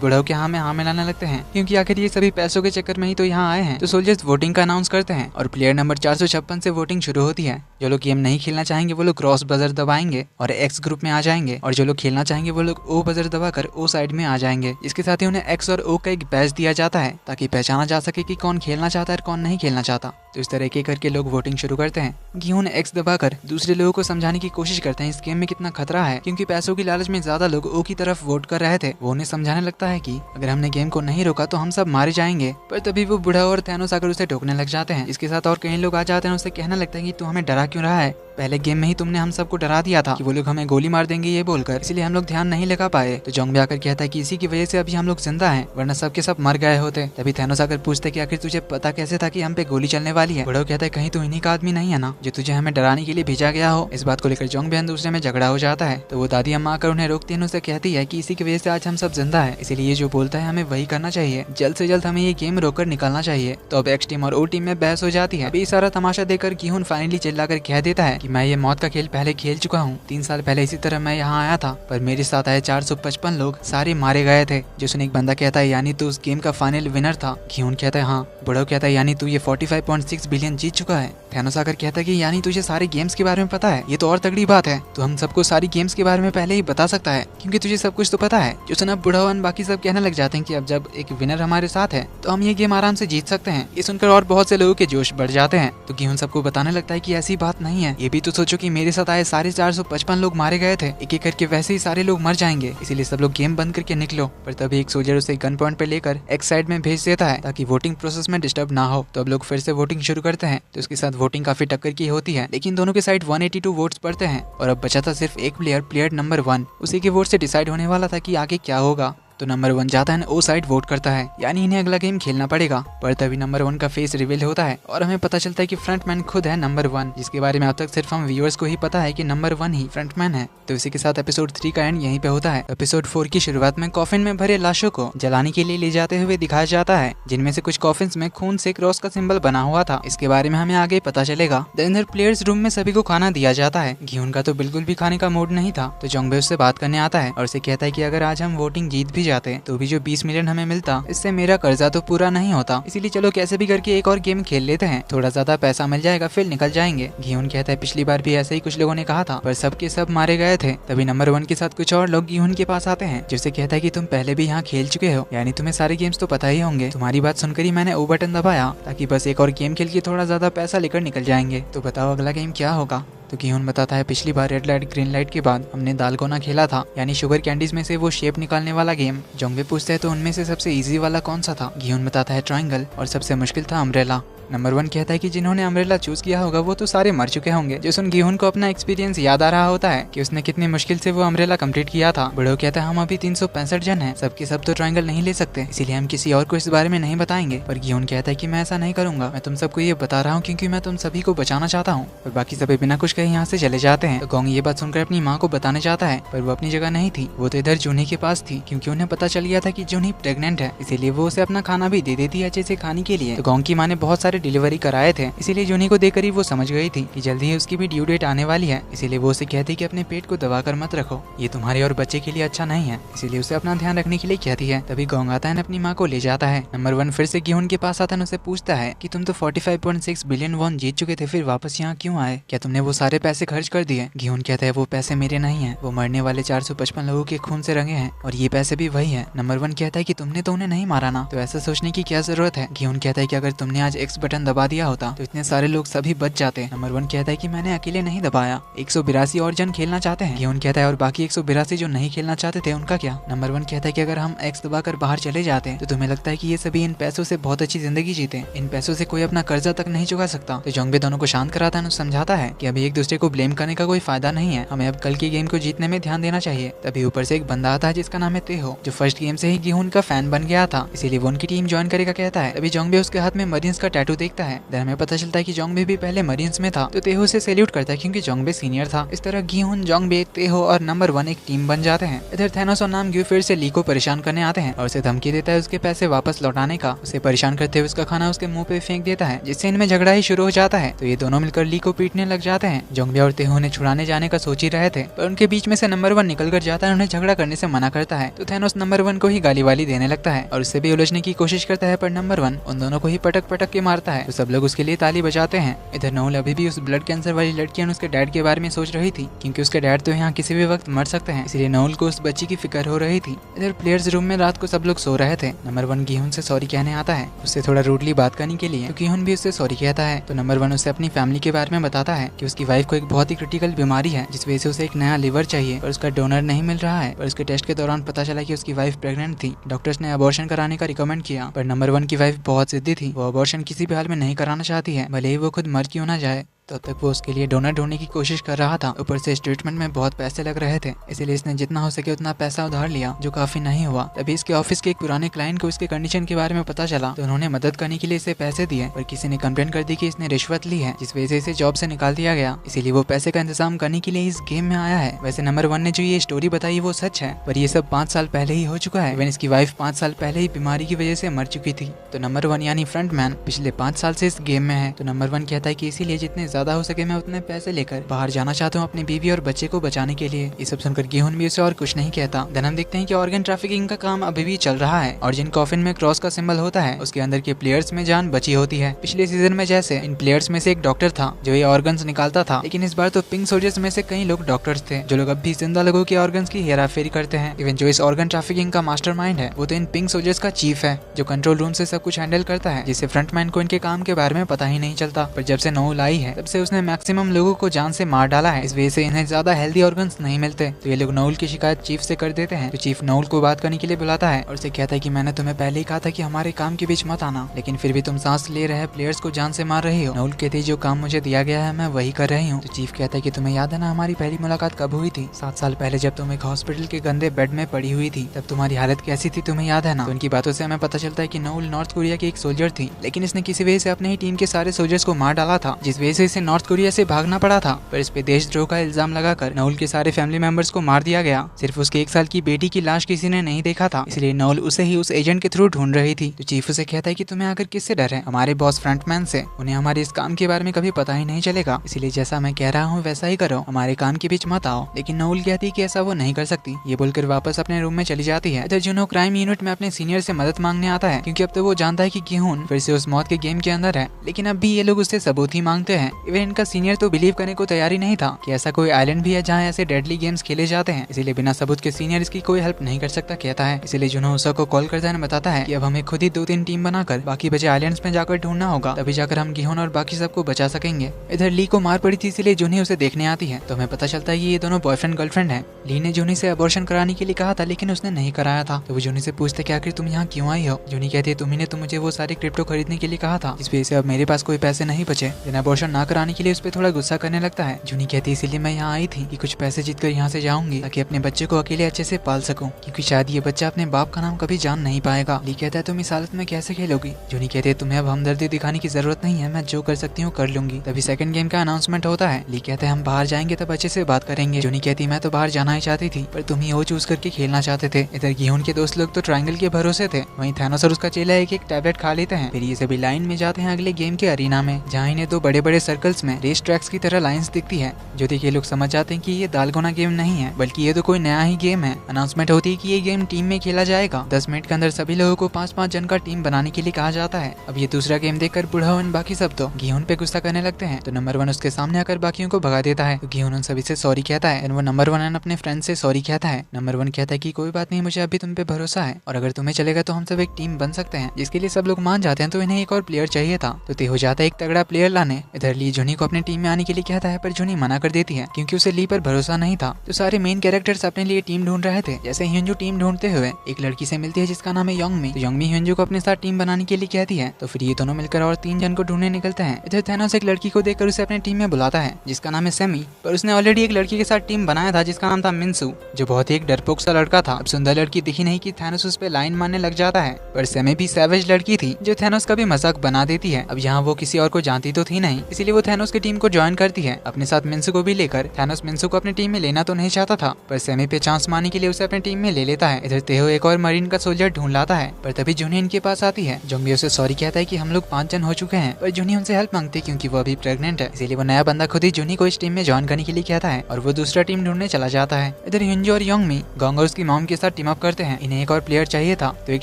बुढ़ाऊ के हाँ में हाँ मिलाने लगते हैं क्योंकि आखिर ये सभी पैसों के चक्कर में ही तो यहाँ आए हैं। तो सोल्जर्स वोटिंग का अनाउंस करते हैं और प्लेयर नंबर 456 से वोटिंग शुरू होती है। जो लोग गेम नहीं खेलना चाहेंगे वो लोग क्रॉस बजर दबाएंगे और एक्स ग्रुप में आ जाएंगे, और जो लोग खेलना चाहेंगे वो लोग ओ बजर दबाकर ओ साइड में आ जाएंगे। इसके साथ ही उन्हें एक्स और ओ का एक बैच दिया जाता है ताकि पहचाना जा सके कि कौन खेलना चाहता है और कौन नहीं खेलना चाहता। तो इस तरह के करके लोग वोटिंग शुरू करते हैं। घीहुन एक्स दबाकर दूसरे लोगों को समझाने की कोशिश करते हैं इस गेम में कितना खतरा है, क्योंकि पैसों की लालच में ज्यादा लोग ओ की तरफ वोट कर रहे थे। वो उन्हें समझाने लगता है कि अगर हमने गेम को नहीं रोका तो हम सब मारे जाएंगे। पर तभी वो बुढ़ा और थैनोस आकर उसे टोकने लग जाते हैं। इसके साथ और कई लोग आ जाते हैं, उसे कहने लगता है कि तू हमें डरा क्यों रहा है, पहले गेम में ही तुमने हम सबको डरा दिया था कि वो लोग हमें गोली मार देंगे ये बोलकर, इसलिए हम लोग ध्यान नहीं लगा पाए। तो जोंग भी आकर कहता है कि इसी की वजह से अभी हम लोग जिंदा हैं, वरना सब के सब मर गए होते। तभी थैनोस आकर पूछते कि आखिर तुझे पता कैसे था कि हम पे गोली चलने वाली है? बुढ़ा कहता है कहीं तू इन्हीं का आदमी नहीं है ना जो तुझे हमें डराने के लिए भेजा गया हो। इस बात को लेकर जोंग बहन दूसरे में झगड़ा हो जाता है। तो वो दादी अम्मा आकर उन्हें रोकती है, उनसे कहती है कि इसी की वजह से आज हम सब जिंदा है, इसीलिए जो बोलता है हमें वही करना चाहिए, जल्द से जल्द हमें ये गेम रोककर निकालना चाहिए। तो अब एक्स टीम और ओ टीम में बहस हो जाती है। अभी सारा तमाशा देखकर घीहुन फाइनली चिल्लाकर कह देता है कि मैं ये मौत का खेल पहले खेल चुका हूँ। 3 साल पहले इसी तरह मैं यहाँ आया था, पर मेरे साथ आए 455 लोग सारे मारे गए थे। जो सुन एक बंदा कहता है यानी तू उस गेम का फाइनल विनर था? घीहुन कहता है हाँ। बुढ़ो कहता है यानी तू ये 45.6 बिलियन जीत चुका है? थैनोस आकर कहता है कि यानी तुझे सारे गेम्स के बारे में पता है, ये तो और तगड़ी बात है, तो हम सबको सारी गेम्स के बारे में पहले ही बता सकता है क्योंकि तुझे सब कुछ तो पता है। जो सुन अब बुढ़ावन बाकी सब कहने लग जाते हैं कि अब जब एक विनर हमारे साथ है तो हम ये गेम आराम से जीत सकते हैं। ये सुनकर और बहुत से लोगों के जोश बढ़ जाते हैं। तो घीहुन सबको बताने लगता है कि ऐसी बात नहीं है, ये भी तो सोचो कि मेरे साथ आए सारे 455 लोग मारे गए थे, एक एक करके वैसे ही सारे लोग मर जाएंगे, इसीलिए सब लोग गेम बंद करके निकलो। पर तभी एक सोल्जर उसे गन पॉइंट पे लेकर एक साइड में भेज देता है ताकि वोटिंग प्रोसेस में डिस्टर्ब ना हो। तो अब लोग फिर से वोटिंग शुरू करते हैं। तो उसके साथ वोटिंग काफी टक्कर की होती है, लेकिन दोनों के साइड 182 वोट्स पड़ते हैं और अब बचा था सिर्फ एक प्लेयर, प्लेयर नंबर 1। उसी के वोट से डिसाइड होने वाला था कि आगे क्या होगा। तो नंबर 1 जाता है ओ साइड वोट करता है, यानी इन्हें अगला गेम खेलना पड़ेगा। पर तभी नंबर 1 का फेस रिवील होता है और हमें पता चलता है कि फ्रंटमैन खुद है नंबर 1, जिसके बारे में अब तक सिर्फ हम व्यूअर्स को ही पता है कि नंबर 1 ही फ्रंटमैन है। तो इसी के साथ एपिसोड 3 का एंड यहीं पे होता है। एपिसोड 4 की शुरुआत में कॉफिन में भरे लाशों को जलाने के लिए ले जाते हुए दिखाया जाता है, जिनमें से कुछ कॉफिन्स में खून से क्रॉस का सिंबल बना हुआ था। इसके बारे में हमें आगे पता चलेगा। इधर प्लेयर्स रूम में सभी को खाना दिया जाता है। घीहुन का तो बिल्कुल भी खाने का मूड नहीं था, तो जोंगबे उससे बात करने आता है और उसे कहता है कि अगर आज हम वोटिंग जीत भी जाते तो भी जो 20 मिलियन हमें मिलता, इससे मेरा कर्जा तो पूरा नहीं होता, इसीलिए चलो कैसे भी करके एक और गेम खेल लेते हैं, थोड़ा ज्यादा पैसा मिल जाएगा फिर निकल जाएंगे। घीहुन कहता है पिछली बार भी ऐसे ही कुछ लोगों ने कहा था, पर सबके सब मारे गए थे। तभी नंबर 1 के साथ कुछ और लोग घीहुन के पास आते हैं, जिससे कहता है कि तुम पहले भी यहाँ खेल चुके हो, यानी तुम्हें सारे गेम्स तो पता ही होंगे। तुम्हारी बात सुनकर ही मैंने ओ बटन दबाया ताकि बस एक और गेम खेल के थोड़ा ज्यादा पैसा लेकर निकल जाएंगे। तो बताओ अगला गेम क्या होगा? तो घीहुन बताता है पिछली बार रेड लाइट ग्रीन लाइट के बाद हमने दालगोना खेला था, यानी शुगर कैंडीज में से वो शेप निकालने वाला गेम। जोंगबे पूछते हैं तो उनमें से सबसे इजी वाला कौन सा था? घीहुन बताता है ट्रायंगल, और सबसे मुश्किल था अम्ब्रेला। नंबर 1 कहता है कि जिन्होंने अम्ब्रेला चूज किया होगा वो तो सारे मर चुके होंगे। जो सुन घीहुन को अपना एक्सपीरियंस याद आ रहा होता है कि उसने कितनी मुश्किल से वो अम्ब्रेला कंप्लीट किया था। बुढ़ो कहता है हम अभी 365 जन हैं, सबके सब तो ट्रायंगल नहीं ले सकते, इसीलिए हम किसी और को इस बारे में नहीं बताएंगे। पर घीहुन कहता है कि मैं ऐसा नहीं करूंगा, मैं तुम सबको ये बता रहा हूँ क्योंकि मैं तुम सभी को बचाना चाहता हूँ। और बाकी सभी बिना कुछ कहे यहाँ से चले जाते हैं। तो गोंग ये बात सुनकर अपनी माँ को बताने जाता है, पर वो अपनी जगह नहीं थी, वो तो इधर जूनी के पास थी, क्योंकि उन्हें पता चल गया था कि जूनी प्रेग्नेंट है, इसीलिए वो उसे अपना खाना भी दे देती है अच्छे से खाने के लिए। तो गोंग की माँ ने बहुत सारे डिलीवरी कराए थे, इसीलिए जूनी को देखकर ही वो समझ गई थी कि जल्दी ही उसकी भी ड्यू डेट आने वाली है, इसीलिए वो उसे कहती कि अपने पेट को दबाकर मत रखो, ये तुम्हारे और बच्चे के लिए अच्छा नहीं है, इसीलिए उसे अपना ध्यान रखने के लिए कहती है। तभी गोंग आता है अपनी माँ को ले जाता है। नंबर 1 फिर से घीहुन के पास आता है, उसे पूछता है कि तुम तो 45.6 बिलियन वॉन जीत चुके थे, फिर वापस यहाँ क्यों आए? क्या तुमने वो सारे सारे पैसे खर्च कर दिए। गियोन कहता है वो पैसे मेरे नहीं है, वो मरने वाले 455 लोगों के खून से रंगे हैं और ये पैसे भी वही है। नंबर 1 कहता है कि तुमने तो उन्हें नहीं मारा ना, तो ऐसा सोचने की क्या जरूरत है। गियोन कहता है कि अगर तुमने आज X बटन दबा दिया होता तो इतने सारे लोग सभी बच जाते। नंबर 1 कहता है कि मैंने अकेले नहीं दबाया, 182 और जन खेलना चाहते हैं। गियोन कहता है और बाकी 182 जो नहीं खेलना चाहते थे उनका क्या। नंबर 1 कहता है कि अगर हम X दबाकर बाहर चले जाते तो तुम्हें लगता है कि ये सभी इन पैसों से बहुत अच्छी जिंदगी जीते, इन पैसों से कोई अपना कर्जा तक नहीं चुका सकता। तो जोंगबे दोनों को शांत कराता है, समझाता है कि अभी एक दूसरे को ब्लेम करने का कोई फायदा नहीं है, हमें अब कल के गेम को जीतने में ध्यान देना चाहिए। तभी ऊपर से एक बंदा आता है जिसका नाम है तेहो, जो फर्स्ट गेम से ही गिहोन का फैन बन गया था, इसीलिए वो उनकी टीम ज्वाइन करेगा कहता है। तभी जोंगबे उसके हाथ में मरीन्स का टैटू देखता है। देन हमें पता चलता है कि जोंगबे भी पहले मरीन्स में था, तो तेहो से सैल्यूट करता है क्योंकि जोंगबे सीनियर था। इस तरह गिहोन, जोंगबे, तेहो और नंबर 1 एक टीम बन जाते हैं। इधर थैनोस और नामग्यो फिर से ली को परेशान करने आते हैं और उसे धमकी देता है उसके पैसे वापस लौटाने का। उसे परेशान करते हुए उसका खाना उसके मुंह पे फेंक देता है, जिससे इनमें झगड़ा ही शुरू हो जाता है। तो ये दोनों मिलकर ली को पीटने लग जाते हैं। जोंगबे और तेहो ने छुड़ाने जाने का सोच ही रहे थे, पर उनके बीच में से नंबर 1 निकल कर जाता है, उन्हें झगड़ा करने से मना करता है। तो थैनोस नंबर 1 को ही गाली वाली देने लगता है और उससे भी उलझने की कोशिश करता है, पर नंबर 1 उन दोनों को ही पटक पटक के मारता है। तो सब लोग उसके लिए ताली बजाते हैं। इधर नोल अभी भी उस ब्लड कैंसर वाली लड़की और उसके डैड के बारे में सोच रही थी, क्योंकि उसके डैड तो यहाँ किसी भी वक्त मर सकते हैं, इसलिए नोल को उस बच्ची की फिक्र हो रही थी। इधर प्लेयर्स रूम में रात को सब लोग सो रहे थे। नंबर 1 गिहोन से सॉरी कहने आता है, उससे थोड़ा रूडली बात करने के लिए, तो गिहोन भी उससे सॉरी कहता है। तो नंबर 1 उससे अपनी फैमिली के बारे में बताता है कि उसकी वाइफ को एक बहुत ही क्रिटिकल बीमारी है, जिस वजह से उसे एक नया लिवर चाहिए, पर उसका डोनर नहीं मिल रहा है। पर उसके टेस्ट के दौरान पता चला कि उसकी वाइफ प्रेग्नेंट थी। डॉक्टर्स ने अबॉर्शन कराने का रिकमेंड किया, पर नंबर 1 की वाइफ बहुत जिद्दी थी, वो अबॉर्शन किसी भी हाल में नहीं कराना चाहती है, भले ही वो खुद मर क्यों ना जाए। तब तक वो उसके लिए डोनर ढूंढने की कोशिश कर रहा था। ऊपर से इस ट्रीटमेंट में बहुत पैसे लग रहे थे, इसलिए इसने जितना हो सके उतना पैसा उधार लिया, जो काफी नहीं हुआ। तभी इसके ऑफिस के एक पुराने क्लाइंट को इसके कंडीशन के बारे में पता चला, तो उन्होंने मदद करने के लिए इसे पैसे दिए, पर किसी ने कंप्लेंट कर दी कि इसने रिश्वत ली है, जिस वजह से इसे जॉब से निकाल दिया गया। इसीलिए वो पैसे का इंतजाम करने के लिए इस गेम में आया है। वैसे नंबर 1 ने जो ये स्टोरी बताई वो सच है, पर ये सब 5 साल पहले ही हो चुका है। इवन इसकी वाइफ 5 साल पहले ही बीमारी की वजह से मर चुकी थी। तो नंबर 1 यानी फ्रंटमैन पिछले 5 साल से इस गेम में है। तो नंबर 1 कहता है कि इसीलिए जितने ज्यादा हो सके मैं उतने पैसे लेकर बाहर जाना चाहता हूँ अपनी बीवी और बच्चे को बचाने के लिए। ये सब सुनकर गिहोन भी उसे और कुछ नहीं कहता। देन हम देखते हैं कि ऑर्गन ट्रैफिकिंग का काम अभी भी चल रहा है और जिन कॉफिन में क्रॉस का सिंबल होता है उसके अंदर के प्लेयर्स में जान बची होती है। पिछले सीजन में जैसे इन प्लेयर्स में से एक डॉक्टर था जो ये ऑर्गन्स निकालता था, लेकिन इस बार तो पिंक सोल्जर्स में से कई लोग डॉक्टर्स थे जो लोग अब भी जिंदा लोगों के ऑर्गन्स की हेराफेरी करते हैं। इवन जो इस ऑर्गन ट्रैफिकिंग का मास्टरमाइंड है वो तो इन पिंक सोल्जर्स का चीफ है, जो कंट्रोल रूम से सब कुछ हैंडल करता है, जिससे फ्रंटमैन को इनके काम के बारे में पता ही नहीं चलता। पर जब से नोल आई है तब से उसने मैक्सिमम लोगों को जान से मार डाला है, इस वजह से इन्हें ज्यादा हेल्दी ऑर्गन्स नहीं मिलते। तो ये लोग नोल की शिकायत चीफ से कर देते हैं। तो चीफ नोल को बात करने के लिए बुलाता है और उसे कहता है कि मैंने तुम्हें पहले ही कहा था कि हमारे काम के बीच मत आना, लेकिन फिर भी तुम सांस ले रहे प्लेयर्स को जान से मार रही हो। नोल कहती है जो काम मुझे दिया गया है मैं वही कर रही हूँ। तो चीफ कहता है कि तुम्हें याद है ना हमारी पहली मुलाकात कब हुई थी? 7 साल पहले, जब तुम एक हॉस्पिटल के गंदे बेड में पड़ी हुई थी, तब तुम्हारी हालत कैसी थी तुम्हें याद है ना? तो उनकी बातों से हमें पता चलता है कि नोल नॉर्थ कोरिया की एक सोल्जर थी, लेकिन इसने किसी वजह से अपने ही टीम के सारे सोल्जर्स को मार डाला था, जिस वजह से इसे नॉर्थ कोरिया से भागना पड़ा था। पर इस पे देशद्रोह का इल्जाम लगाकर नोल के सारे फैमिली मेंबर्स को मार दिया गया। सिर्फ उसके 1 साल की बेटी की लाश किसी ने नहीं देखा था, इसलिए नोल उसे ही उस एजेंट के थ्रू ढूंढ रही थी। तो चीफ उसे कहता है कि तुम्हें आकर किससे डर है? हमारे बॉस फ्रंटमैन से, उन्हें हमारे इस काम के बारे में कभी पता ही नहीं चलेगा, इसीलिए जैसा मैं कह रहा हूँ वैसा ही करो, हमारे काम के बीच मत आओ। लेकिन नोल कहती है कि ऐसा वो नहीं कर सकती। ये बोलकर वापस अपने रूम में चली जाती है। इधर जुनो क्राइम यूनिट में अपने सीनियर से मदद मांगने आता है, क्योंकि अब तो वो जानता है कि गिहोन फिर से उस मौत के गेम के अंदर है, लेकिन अब भी ये लोग उससे सबूत ही मांगते हैं। इवन इनका सीनियर तो बिलीव करने को तैयार ही नहीं था कि ऐसा कोई आइलैंड भी है जहाँ ऐसे डेडली गेम्स खेले जाते हैं, इसीलिए बिना सबूत के सीनियर इसकी कोई हेल्प नहीं कर सकता कहता है। इसीलिए जुनो उसा को कॉल करता है, बताता है कि अब हमें खुद ही 2-3 टीम बनाकर बाकी बचे आइलैंड्स में जाकर ढूंढना होगा, तभी जाकर हम गिहोन और बाकी सबको बचा सकेंगे। इधर ली को मार पड़ी थी, इसलिए जूनी उसे देखने आती है, तो हमें पता चलता है कि ये दोनों बॉयफ्रेंड गर्लफ्रेंड हैं। ली ने जूनी से अबॉर्शन कराने के लिए कहा था, लेकिन उसने नहीं कराया था। तो वो जूनी से पूछते कि आखिर तुम यहाँ क्यों आई हो? जूनी कहती है तुम्ही ने तो मुझे वो सारे क्रिप्टो खरीदने के लिए कहा था, इस वजह से अब मेरे पास कोई पैसे नहीं बचे। बिना अबॉर्शन ना कराने के लिए उस पर थोड़ा गुस्सा करने लगता है। जूनी कहती है इसीलिए मैं यहाँ आई थी कि कुछ पैसे जीत कर यहाँ से जाऊंगी, ताकि अपने बच्चे को अकेले अच्छे से पाल सकूं, क्योंकि शायद ये बच्चा अपने बाप का नाम कभी जान नहीं पाएगा। ली कहता है तुम इस हालत में कैसे खेलोगी? जूनी कहती है तुम्हें अब हमदर्दी दिखाने की जरूरत नहीं है, मैं जो कर सकती हूँ कर लूंगी। तभी सेकंड गेम का अनाउंसमेंट होता है। ली कहते हैं हम बाहर जाएंगे तब अच्छे से बात करेंगे। जूनी कहती मैं तो बाहर जाना ही चाहती थी, पर तुम ही वो चूज करके खेलना चाहते थे। इधर गिहोन के दोस्त लोग तो ट्रायंगल के भरोसे थे, वहीं थैनोस और उसका चेला एक एक टैबलेट खा लेते हैं। फिर ये सभी लाइन में जाते हैं अगले गेम के अरीना में, जहाँ इन्हें 2 बड़े बड़े सर्कल सर्कल्स में रेस ट्रैक्स की तरह लाइंस दिखती है, जो देख के लोग समझ जाते हैं कि ये दालगोना गेम नहीं है बल्कि ये तो कोई नया ही गेम है। अनाउंसमेंट होती है कि ये गेम टीम में खेला जाएगा। 10 मिनट के अंदर सभी लोगों को 5-5 जन का टीम बनाने के लिए कहा जाता है। अब ये दूसरा गेम देखकर बूढ़ा और बाकी सब तो गिहुन पे गुस्सा करने लगते हैं, तो नंबर 1 उसके सामने आकर बाकियों को भगा देता है। तो गिहुन उन सभी से सॉरी कहता है, वो नंबर 1 अपने फ्रेंड से सॉरी कहता है। नंबर 1 कहता है कि कोई बात नहीं, मुझे अभी तुम पे भरोसा है और अगर तुम्हें चलेगा तो हम सब एक टीम बन सकते हैं, जिसके लिए सब लोग मान जाते हैं। तो इन्हें एक और प्लेयर चाहिए था, तो तय हो जाता है एक तगड़ा प्लेयर लाने। इधर ली जूनी को अपनी टीम में आने के लिए कहता है, पर जूनी मना कर देती है क्योंकि उसे ली पर भरोसा नहीं था। तो सारे मेन कैरेक्टर्स अपने लिए टीम ढूंढ रहे थे। जैसे ह्यूंजू टीम ढूंढते हुए एक लड़की से मिलती है जिसका नाम है योंगमी। तो योंगमी ह्यूंजू को अपने साथ टीम बनाने के लिए कहती है, तो फिर ये दोनों मिलकर और 3 जन को ढूंढने निकलते हैं। इधर थैनोस एक लड़की को देखकर उसे अपनी टीम में बुलाता है जिसका नाम है सेमी, पर उसने ऑलरेडी एक लड़की के साथ टीम बनाया था जिसका नाम था मिन्सू, जो बहुत ही एक डरपोक सा लड़का था। अब सुंदर लड़की दिखी नहीं कि थैनोस उस पे लाइन मारने लग जाता है, पर सेमी भी सैवेज लड़की थी जो थैनोस का भी मजाक बना देती है। अब यहाँ वो किसी और को जानती तो थी नहीं, इसीलिए वो थैनोस की टीम को ज्वाइन करती है अपने साथ मिन्सू को भी लेकर। थैनोस मिन्सू को अपनी टीम में लेना तो नहीं चाहता था, पर सेमी पे चांस मारने के लिए उसे अपनी टीम में ले लेता है। इधर तेहो एक और मरीन का सोल्जर ढूंढ लाता है, पर तभी जूनी इनके पास आती है। जोंगी उसे सॉरी कहता है कि हम लोग 5 जन हो चुके हैं, पर जूनी उनसे हेल्प मांगती है क्योंकि वो अभी प्रेग्नेंट है, इसीलिए वो नया बंदा खुद ही जूनी को इस टीम में ज्वाइन करने के लिए कहता है और वो दूसरा टीम ढूंढने चला जाता है। इधर ह्यूंजू और योंगमी गोंग और उसकी मॉम के साथ टीम अप करते हैं। इन्हें एक और प्लेयर चाहिए था, तो एक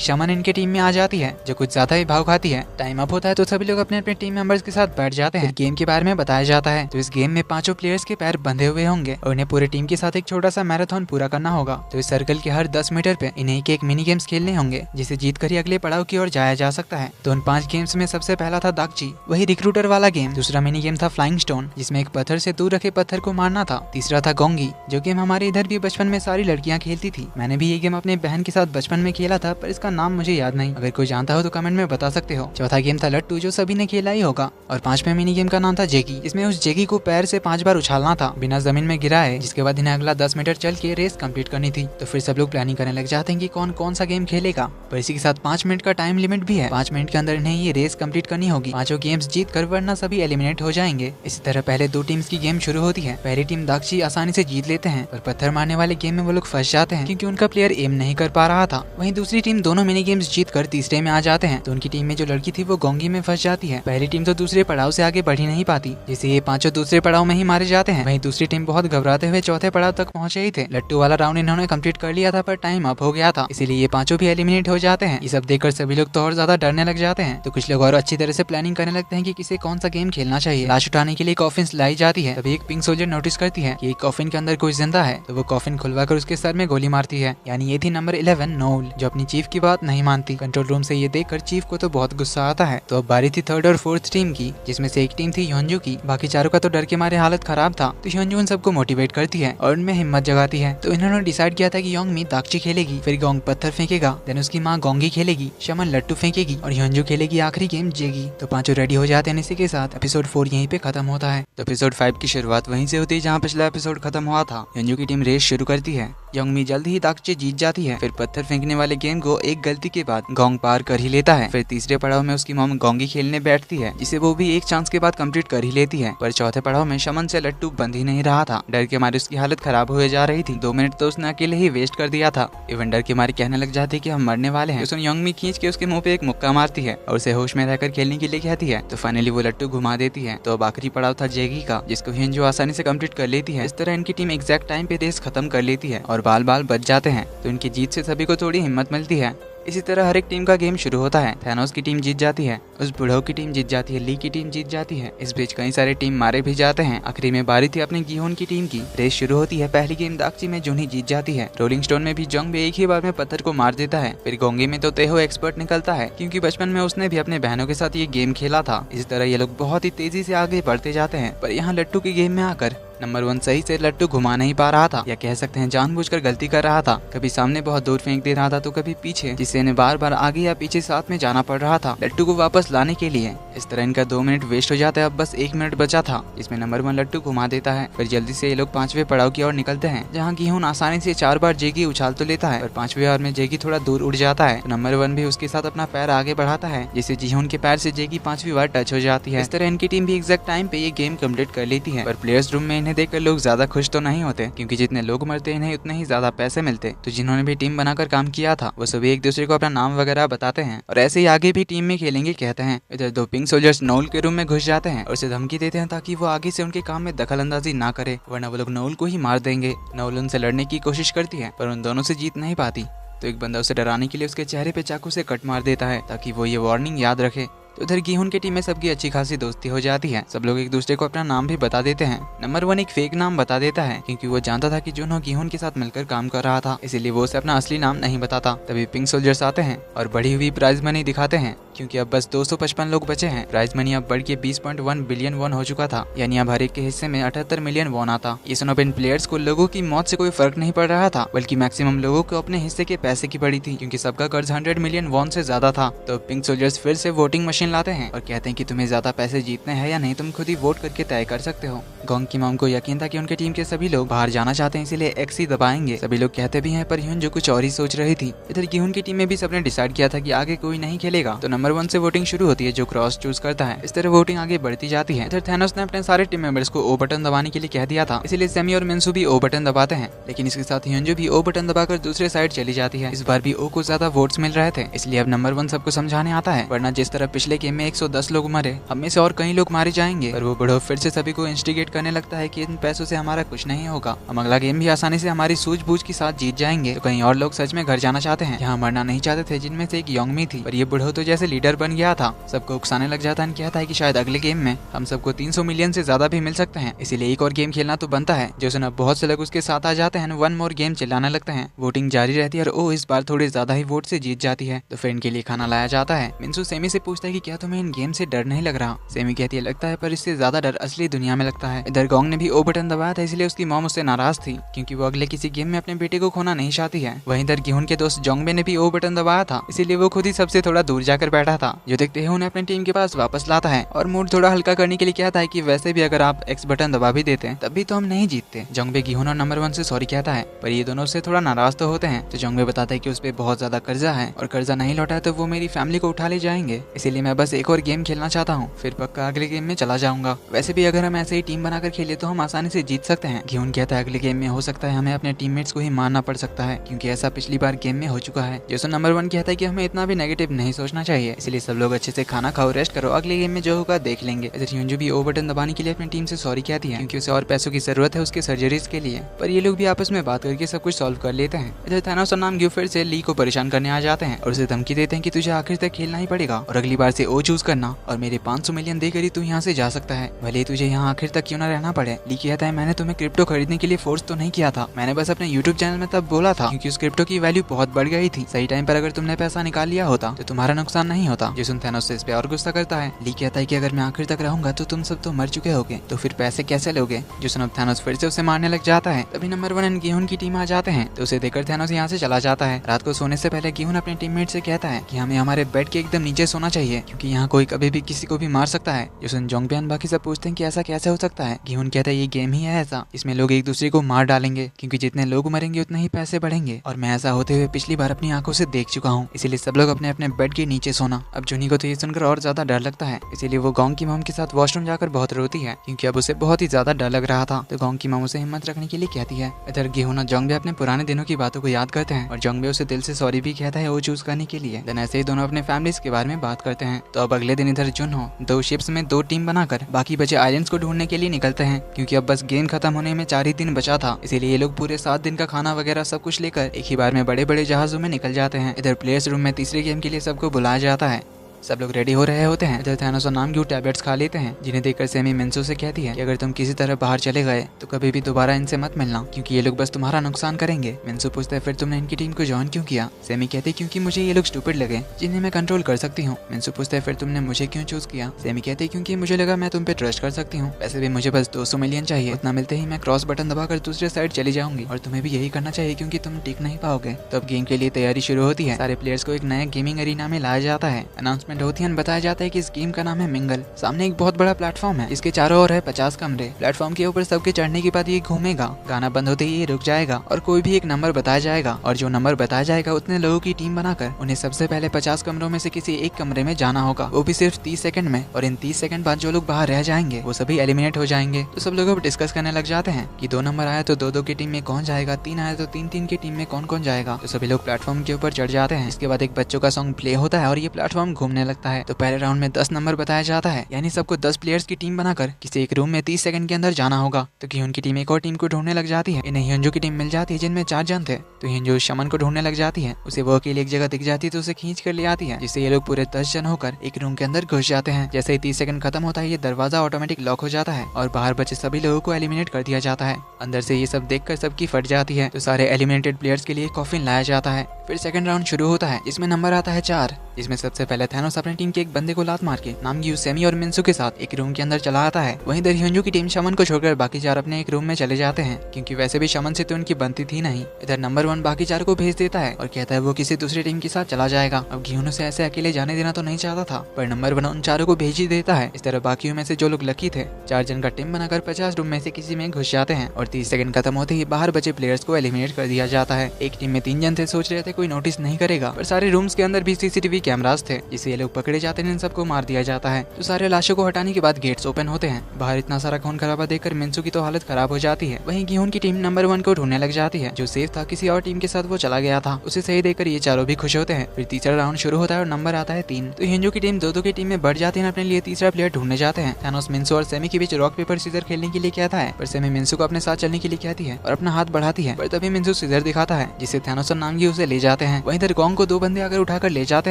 शमन इनके टीम में आ जाती है जो कुछ ज्यादा ही भाव खाती है। टाइम अप होता है तो सभी लोग अपने अपने टीम मेंबर्स के साथ बैठ जाते हैं। गेम के बारे में बताया जाता है, तो इस गेम में 5 प्लेयर्स के पैर बंधे हुए होंगे और उन्हें पूरे टीम के साथ एक छोटा सा मैराथन पूरा करना होगा। तो इस सर्कल के हर 10 मीटर पे इन्हें एक मिनी गेम्स खेलने होंगे, जिसे जीत कर ही अगले पड़ाव की ओर जाया जा सकता है। तो उन 5 गेम्स में सबसे पहला था दागची, वही रिक्रूटर वाला गेम। दूसरा मिनी गेम था फ्लाइंग स्टोन, जिसमें एक पत्थर से दूर रखे पत्थर को मारना था। तीसरा था गोंगी, जो गेम हमारे इधर भी बचपन में सारी लड़कियां खेलती थी। मैंने भी ये गेम अपने बहन के साथ बचपन में खेला था, पर इसका नाम मुझे याद नहीं। अगर कोई जानता हो तो कमेंट में बता सकते हो। चौथा गेम था लट्टू, जो सभी ने खेला ही होगा। और 5वें मिनी गेम का नाम था जेगी। इसमें उस जेगी को पैर से 5 बार उछालना था बिना जमीन में गिराए, जिसके बाद इन्हें अगला 10 मीटर चल के रेस कंप्लीट करनी थी। तो फिर सब लोग प्लानिंग करने लग जाते हैं कि कौन कौन सा गेम खेलेगा, पर इसी के साथ 5 मिनट का टाइम लिमिट भी है। 5 मिनट के अंदर इन्हें ये रेस कंप्लीट करनी होगी, 5 गेम्स जीत कर, वरना सभी एलिमिनेट हो जाएंगे। इसी तरह पहले 2 टीम्स की गेम शुरू होती है। पहली टीम दागची आसानी से जीत लेते हैं, पर पत्थर मारने वाले गेम में वो लोग फंस जाते हैं क्योंकि उनका प्लेयर एम नहीं कर पा रहा था। वहीं दूसरी टीम दोनों मिनी गेम्स जीत कर तीसरे में आ जाते हैं, तो उनकी टीम में जो लड़की थी वो गोंगी में फंस जाती है। पहली टीम तो दूसरे पड़ाव से आगे बढ़ ही नहीं पाती, जिससे ये 5 दूसरे पड़ाव में ही मारे जाते हैं। वहीं दूसरी टीम बहुत घबराते हुए चौथे पड़ाव तक पहुंचे ही थे। लट्टू वाला राउंड इन्होंने कंप्लीट कर लिया था, पर टाइम अप हो गया था, इसीलिए ये 5 भी एलिमिनेट हो जाते हैं। ये सब देखकर सभी लोग तो और ज्यादा डरने लग जाते हैं। तो कुछ लोग और अच्छी तरह से प्लानिंग करने लगते हैं कि किसे कौन सा गेम खेलना चाहिए। लाश उठाने के लिए कॉफिन लाई जाती है, तभी एक पिंक सोल्जर नोटिस करती है कि एक कॉफिन के अंदर कोई जिंदा है, तो वो कॉफिन खुलवाकर उसके सर में गोली मारती है। यानी ये थी नंबर 11 नोल, जो अपनी चीफ की बात नहीं मानती। कंट्रोल रूम से ये देखकर चीफ को तो बहुत गुस्सा आता है। तो अब बारी थी 3rd और 4th टीम की, जिसमें से एक टीम थी ह्यूंजू की। बाकी चारों का तो डर के मारे हालत खराब था, तो ह्यूंजू उन सबको मोटिवेट करती है और उनमें हिम्मत जगाती है। तो इन्होंने डिसाइड किया था कि योंगमी दागची खेलेगी, फिर गोंग पत्थर फेंकेगा, देन उसकी माँ गोंगी खेलेगी, शमन लट्टू फेंकेगी और ह्यूंजू खेलेगी आखिरी गेम जेगी। तो 5 रेडी हो जाते हैं। इसी के साथ एपिसोड 4 यहीं पे खत्म होता है। तो एपिसोड 5 की शुरुआत वहीं से होती है जहाँ पिछला एपिसोड खत्म हुआ था। ह्यूंजू की टीम रेस शुरू करती है। योंगमी जल्द ही दागची जीत जाती है, फिर पत्थर फेंकने वाले गेम को एक गलती के बाद गोंग पार कर ही लेता है। फिर तीसरे पड़ाव में उसकी मॉम गोंगी खेलने बैठती है, जिसे वो भी एक चांस के बाद कंप्लीट कर ही लेती है। पर चौथे पड़ाव में शमन से लट्टू बंद ही नहीं रहा था। डर के मारे उसकी हालत खराब हो जा रही थी। 2 मिनट तो उसने अकेले ही वेस्ट कर दिया था। इवन डर के मारे कहने लग जाती कि हम मरने वाले हैं। उसने योंगमी खींच के उसके मुंह पे एक मुक्का मारती है और उसे होश में रहकर खेलने के लिए कहती है। तो फाइनली वो लट्टू घुमा देती है। तो अब आखिरी पड़ाव था जेगी का, जिसको ह्यूंजू आसानी से कंप्लीट कर लेती है। इस तरह इनकी टीम एग्जैक्ट टाइम पे रेस खत्म कर लेती है और बाल बाल बच जाते हैं। तो इनकी जीत से सभी को थोड़ी हिम्मत मिलती है। इसी तरह हर एक टीम का गेम शुरू होता है। थैनोस की टीम जीत जाती है, उस बुढ़ऊ की टीम जीत जाती है, ली की टीम जीत जाती है। इस बीच कई सारे टीम मारे भी जाते हैं। आखिरी में बारी थी अपने गिहोन की टीम की। रेस शुरू होती है। पहली गेम दागची में जूनी जीत जाती है। रोलिंग स्टोन में भी जोंग एक ही बार में पत्थर को मार देता है। फिर गोंगी में तो तेहो एक्सपर्ट निकलता है, क्योंकि बचपन में उसने भी अपने बहनों के साथ ये गेम खेला था। इसी तरह ये लोग बहुत ही तेजी से आगे बढ़ते जाते हैं। पर यहाँ लट्टू के गेम में आकर नंबर 1 सही से लट्टू घुमा नहीं पा रहा था, या कह सकते हैं जानबूझकर गलती कर रहा था। कभी सामने बहुत दूर फेंक दे रहा था तो कभी पीछे, जिससे इन्हें बार बार आगे या पीछे साथ में जाना पड़ रहा था लट्टू को वापस लाने के लिए। इस तरह इनका 2 मिनट वेस्ट हो जाता है। अब बस 1 मिनट बचा था, इसमें नंबर 1 लट्टू घुमा देता है। फिर जल्दी से ये लोग 5वें पड़ाव की ओर निकलते हैं, जहाँ गिहोन आसानी से 4 बार जेगी उछाल तो लेता है, पर 5वें बार में जेगी थोड़ा दूर उड़ जाता है। तो नंबर 1 भी उसके साथ अपना पैर आगे बढ़ाता है, जिससे गिहोन के पैर से जेगी 5वीं बार टच हो जाती है। इस तरह इनकी टीम भी एग्जैक्ट टाइम पे ये गेम कम्प्लीट कर लेती है। पर प्लेयर्स रूम में इन्हें देखकर लोग ज्यादा खुश तो नहीं होते, क्योंकि जितने लोग मरते इन्हें उतने ही ज्यादा पैसे मिलते। तो जिन्होंने भी टीम बनाकर काम किया था वो सभी एक दूसरे को अपना नाम वगैरह बताते हैं और ऐसे ही आगे भी टीम में खेलेंगे कहते हैं। इधर दो पिंक सोल्जर्स नोल के रूम में घुस जाते हैं और उसे धमकी देते हैं ताकि वो आगे से उनके काम में दखल अंदाजी ना करे, वरना वो लोग नोल को ही मार देंगे। नोल उनसे लड़ने की कोशिश करती है पर उन दोनों से जीत नहीं पाती। तो एक बंदा उसे डराने के लिए उसके चेहरे पे चाकू से कट मार देता है ताकि वो ये वार्निंग याद रखे। तो उधर गीहून की टीम में सबकी अच्छी खासी दोस्ती हो जाती है। सब लोग एक दूसरे को अपना नाम भी बता देते हैं। नंबर 1 एक फेक नाम बता देता है क्योंकि वो जानता था कि जुनहो गीहून के साथ मिलकर काम कर रहा था, इसीलिए वो उसे अपना असली नाम नहीं बताता। तभी पिंक सोल्जर्स आते हैं और बढ़ी हुई प्राइज मनी दिखाते हैं क्योंकि अब बस 255 लोग बचे हैं। प्राइज मनी अब बढ़ के 20.1 बिलियन वॉन हो चुका था, यानी अब हर एक के हिस्से में 78 मिलियन वॉन आता। ये सुनो इन प्लेयर्स को लोगों की मौत से कोई फर्क नहीं पड़ रहा था, बल्कि मैक्सिमम लोगों को अपने हिस्से के पैसे की पड़ी थी क्योंकि सबका कर्ज 100 मिलियन वॉन से ज्यादा था। तो पिंक सोल्जर्स फिर से वोटिंग मशीन लाते हैं और कहते हैं कि तुम्हें ज्यादा पैसे जीतने हैं या नहीं, तुम खुद ही वोट करके तय कर सकते हो। गोंग की मॉम को यकीन था कि उनके टीम के सभी लोग बाहर जाना चाहते हैं, इसीलिए एक्स ही दबाएंगे। सभी लोग कहते भी हैं पर ह्यून जो कुछ और ही सोच रही थी। इधर गीहून की टीम में भी सबने डिसाइड किया था कि आगे कोई नहीं खेलेगा। तो नंबर 1 से वोटिंग शुरू होती है जो क्रॉस चूज करता है। इस तरह वोटिंग आगे बढ़ती जाती है। इधर थैनोस ने अपने सारे टीम मेंबर्स को ओ बटन दबाने के लिए कह दिया था, इसीलिए सेमी और मिन्सू भी ओ बटन दबाते हैं। लेकिन इसके साथ ह्यून भी ओ बटन दबाकर दूसरे साइड चली जाती है। इस बार भी ओ को ज्यादा वोट्स मिल रहे थे, इसलिए अब नंबर 1 सबको समझाने आता है, वरना जिस तरह पिछले गेम में 110 लोग मरे, अब में से और कई लोग मारे जाएंगे। पर वो बुढ़ो फिर से सभी को इंस्टिगेट करने लगता है कि इन पैसों से हमारा कुछ नहीं होगा, हम अगला गेम भी आसानी से हमारी सूझबूझ के साथ जीत जाएंगे। तो कहीं और लोग सच में घर जाना चाहते हैं, यहाँ मरना नहीं चाहते थे, जिनमें से एक योंगमी थी। पर ये बुढ़ो तो जैसे लीडर बन गया था, सबको उकसाने लग जाता है। कहता है कि शायद अगले गेम में हम सबको 300 मिलियन से ज्यादा भी मिल सकते हैं, इसीलिए एक और गेम खेलना तो बनता है। जो सुना बहुत से लोग उसके साथ आ जाते हैं, 1 मोर गेम चिल्लाने लगते हैं। वोटिंग जारी रहती है और ओ इस बार थोड़ी ज्यादा ही वोट से जीत जाती है। तो फ्रेंड के लिए खाना लाया जाता है। मिन्सू सेमी से पूछता है कि क्या तुम्हें इन गेम से डर नहीं लग रहा। सेमी कहती है लगता है, पर इससे ज्यादा डर असली दुनिया में लगता है। इधर गोंग ने भी ओ बटन दबाया था, इसलिए उसकी मॉम उससे नाराज थी क्योंकि वो अगले किसी गेम में अपने बेटे को खोना नहीं चाहती है। वहीं इधर गीहून के दोस्त जोंगबे ने भी ओ बटन दबाया था, इसीलिए वो खुद ही सबसे थोड़ा दूर जाकर बैठा था। जो देखते ही उन्हें अपनी टीम के पास वापस लाता है और मूड थोड़ा हल्का करने के लिए कहता है कि वैसे भी अगर आप एक्स बटन दबा भी देते तब भी तो हम नहीं जीतते। जोंगबे गीहून और नंबर 1 से सॉरी कहता है, पर ये दोनों उससे थोड़ा नाराज तो होते हैं। तो जोंगबे बताता है कि उस पर बहुत ज्यादा कर्जा है और कर्जा नहीं लौटा है तो वो मेरी फैमिली को उठा ले जाएंगे, इसीलिए मैं बस एक और गेम खेलना चाहता हूँ, फिर पक्का अगले गेम में चला जाऊंगा। वैसे भी अगर हम ऐसे ही टीम बनाकर खेले तो हम आसानी से जीत सकते हैं। गीहून कहता है अगले गेम में हो सकता है हमें अपने टीममेट्स को ही मारना पड़ सकता है क्योंकि ऐसा पिछली बार गेम में हो चुका है। जैसे नंबर 1 कहता है कि हमें इतना भी नेगेटिव नहीं सोचना चाहिए, इसलिए सब लोग अच्छे से खाना खाओ, रेस्ट करो, अगले गेम में जो होगा देख लेंगे। इधर ह्यून भी ओ बटन दबाने के लिए अपनी टीम से सॉरी कहती है क्योंकि उसे और पैसों की जरूरत है उसके सर्जरीज के लिए। पर ये लोग भी आपस में बात करके सब कुछ सॉल्व कर लेते हैं। इधर थैनोस और नाम फिर से ली को परेशान करने आ जाते हैं और उसे धमकी देते हैं कि तुझे आखिर तक खेलना ही पड़ेगा और अगली बार से ओ चूज करना और मेरे 500 मिलियन देकर ही तू यहाँ से जा सकता है, भले ही तुझे यहाँ आखिर तक क्यों ना रहना पड़े। ली कहता है मैंने तुम्हें क्रिप्टो खरीदने के लिए फोर्स तो नहीं किया था, मैंने बस अपने यूट्यूब चैनल में तब बोला था क्योंकि उस क्रिप्टो की वैल्यू बहुत बढ़ गई थी। सही टाइम पर अगर तुमने पैसा निकाल लिया होता तो तुम्हारा नुकसान नहीं होता। जिसुन थैनोस से इस पे और गुस्सा करता है। ली कहता है कि अगर मैं आखिर तक रहूंगा तो तुम सब तो मर चुके होगे, तो फिर पैसे कैसे लोगे। जिसुन अब थैनोस फिर से उसे मारने लग जाता है। तभी नंबर 1 एंड गीहून की टीम आ जाते हैं तो उसे देखकर थैनोस यहाँ से चला जाता है। रात को सोने से पहले गीहून अपने टीममेट से कहता है कि हमें हमारे बेड के एकदम नीचे सोना चाहिए क्योंकि यहाँ कोई कभी भी किसी को भी मार सकता है। जिसुन जोंगबे बाकी सब पूछते हैं कि ऐसा कैसे हो सकता है। गीहून कहता है ये गेम ही है ऐसा, इसमें लोग एक दूसरे को मार डालेंगे क्योंकि जितने लोग मरेंगे उतने ही पैसे बढ़ेंगे और मैं ऐसा होते हुए पिछली बार अपनी आंखों से देख चुका हूँ, इसीलिए सब लोग अपने अपने बेड के नीचे सोना। अब जुनी को तो ये सुनकर और ज्यादा डर लगता है, इसीलिए वो गोंग की मॉम के साथ वॉशरूम जाकर बहुत रोती है क्योंकि अब उसे बहुत ही ज्यादा डर लग रहा था। तो गोंग की मॉम उसे हिम्मत रखने के लिए कहती है। इधर गीहून और जोंगबे अपने पुराने दिनों की बातों को याद करते हैं और जोंगबे उसे दिल से सॉरी भी कहता है वो चूज करने के लिए। देन ऐसे ही दोनों अपने फैमिलीज के बारे में बात करते हैं। तो अब अगले दिन इधर जुनहो 2 शिप्स में 2 टीम बनाकर बाकी बचे आइलैंड्स को ढूंढने के लिए निकलते हैं क्योंकि अब बस गेम खत्म होने में 4 ही दिन बचा था, इसीलिए ये लोग पूरे 7 दिन का खाना वगैरह सब कुछ लेकर एक ही बार में बड़े बड़े जहाजों में निकल जाते हैं। इधर प्लेयर्स रूम में तीसरे गेम के लिए सबको बुलाया जाता है। सब लोग रेडी हो रहे होते हैं। इधर थैनोस और नामग्यू टैबलेट्स खा लेते हैं जिन्हें देखकर सेमी मिन्सू से कहती है कि अगर तुम किसी तरह बाहर चले गए तो कभी भी दोबारा इनसे मत मिलना क्योंकि ये लोग बस तुम्हारा नुकसान करेंगे। मिन्सू पूछता है फिर तुमने इनकी टीम को ज्वाइन क्यों किया। सेमी कहती है क्योंकि मुझे ये लोग स्टूपिड लगे जिन्हें मैं कंट्रोल कर सकती हूँ। मिन्सू पूछता है फिर तुमने मुझे क्यों चूज किया। सेमी कहती है क्योंकि मुझे लगा मैं तुम पे ट्रस्ट कर सकती हूँ, वैसे भी मुझे बस 200 मिलियन चाहिए, उतना मिलते ही मैं क्रॉस बटन दबाकर दूसरे साइड चली जाऊंगी और तुम्हें भी यही करना चाहिए क्योंकि तुम टिक नहीं पाओगे। तो अब गेम के लिए तैयारी शुरू होती है। सारे प्लेयर्स को एक नया गेमिंग एरिना में लाया जाता है। अनाउंसमेंट में डोथियन बताया जाता है कि इस गेम का नाम है मिंगल। सामने एक बहुत बड़ा प्लेटफॉर्म है, इसके चारों ओर है 50 कमरे। प्लेटफॉर्म के ऊपर सबके चढ़ने के बाद ये घूमेगा, गाना बंद होते ही ये रुक जाएगा और कोई भी एक नंबर बताया जाएगा और जो नंबर बताया जाएगा उतने लोगों की टीम बनाकर उन्हें सबसे पहले 50 कमरों में से किसी एक कमरे में जाना होगा, वो भी सिर्फ 30 सेकंड में। और इन 30 सेकंड बाद जो लोग बाहर रह जाएंगे वो सभी एलिमिनेट हो जाएंगे। तो सब लोग अब डिस्कस करने लग जाते हैं कि 2 नंबर आया तो 2-2 की टीम में कौन जाएगा, 3 आया तो 3-3 की टीम में कौन कौन जाएगा। तो सभी लोग प्लेटफॉर्म के ऊपर चढ़ जाते हैं। इसके बाद एक बच्चों का सॉन्ग प्ले होता है और ये प्लेटफॉर्म घूमने लगता है। तो पहले राउंड में 10 नंबर बताया जाता है, यानी सबको 10 प्लेयर्स की टीम बनाकर किसी एक रूम में 30 सेकंड के अंदर जाना होगा। तो गियोन की टीम एक और टीम को ढूंढने लग जाती है। इन्हें हियोंजो की टीम मिल जाती है जिनमें 4 जन थे। तो हियोंजो शमन को ढूंढने लग जाती है, उसे वो अकेले एक जगह दिख जाती है तो उसे खींच कर ले आती है, जिससे ये लोग पूरे 10 जन होकर एक रूम के अंदर घुस जाते हैं। जैसे ही 30 सेकंड खत्म होता है ये दरवाजा ऑटोमेटिक लॉक हो जाता है और बाहर बचे सभी लोगों को एलिमिनेट कर दिया जाता है। अंदर से ये सब देखकर सबकी फट जाती है। तो सारे एलिमिनेटेड प्लेयर्स के लिए कॉफिन लाया जाता है। फिर सेकंड राउंड शुरू होता है, जिसमें नंबर आता है 4, जिसमें सबसे पहले थैनोस अपनी टीम के एक बंदे को लात मार के नामग्यू, सेमी और मिन्सू के साथ एक रूम के अंदर चला आता है। वहीं इधर हियोंजो की टीम शमन को छोड़कर बाकी 4 अपने एक रूम में चले जाते हैं, क्योंकि वैसे भी शमन से तो उनकी बनती थी नहीं। इधर नंबर 1 बाकी 4 को भेज देता है और कहता है वो किसी दूसरी टीम के साथ चला जाएगा। अब गियोन से ऐसे अकेले जाने देना तो नहीं चाहता था, पर नंबर 1 उन 4 को भेज ही देता है। इस तरह बाकियों में से जो लोग लकी थे 4 जन का टीम बनाकर 50 रूम में से किसी में घुस जाते हैं और 30 सेकंड खत्म होते ही बाहर बचे प्लेयर्स को एलिमिनेट कर दिया जाता है। एक टीम में 3 जन थे, सोच रहे थे कोई नोटिस नहीं करेगा, पर सारे रूम्स के अंदर भी सीसीटीवी कैमरास थे, जिससे ये लोग पकड़े जाते हैं, इन सबको मार दिया जाता है। तो सारे लाशों को हटाने के बाद गेट्स ओपन होते हैं। बाहर इतना सारा खून खराबा देखकर मिन्सू की तो हालत खराब हो जाती है। वहीं गियोन की टीम नंबर 1 को ढूंढने लग जाती है, जो सेफ था, किसी और टीम के साथ वो चला गया था। उसे सही देखकर ये चारों भी खुश होते हैं। फिर तीसरा राउंड शुरू होता है और नंबर आता है 3। तो हियोंजो की टीम 2-2 की टीम में बढ़ जाती है, अपने लिए तीसरा प्लेयर ढूंढने जाते हैं। थैनोस मिन्सू और सेमी के बीच रॉक पेपर सीजर खेलने के लिए कहता है, पर सेमी मिन्सू को अपने साथ चलने के लिए कहती है और अपना हाथ बढ़ाती है, पर तभी मिन्सू सीजर दिखाता है, जिससे थैनोस और नामग्यू उसे ले जाते हैं। वहीं इधर गोंग को 2 बंदे आकर उठाकर ले जाते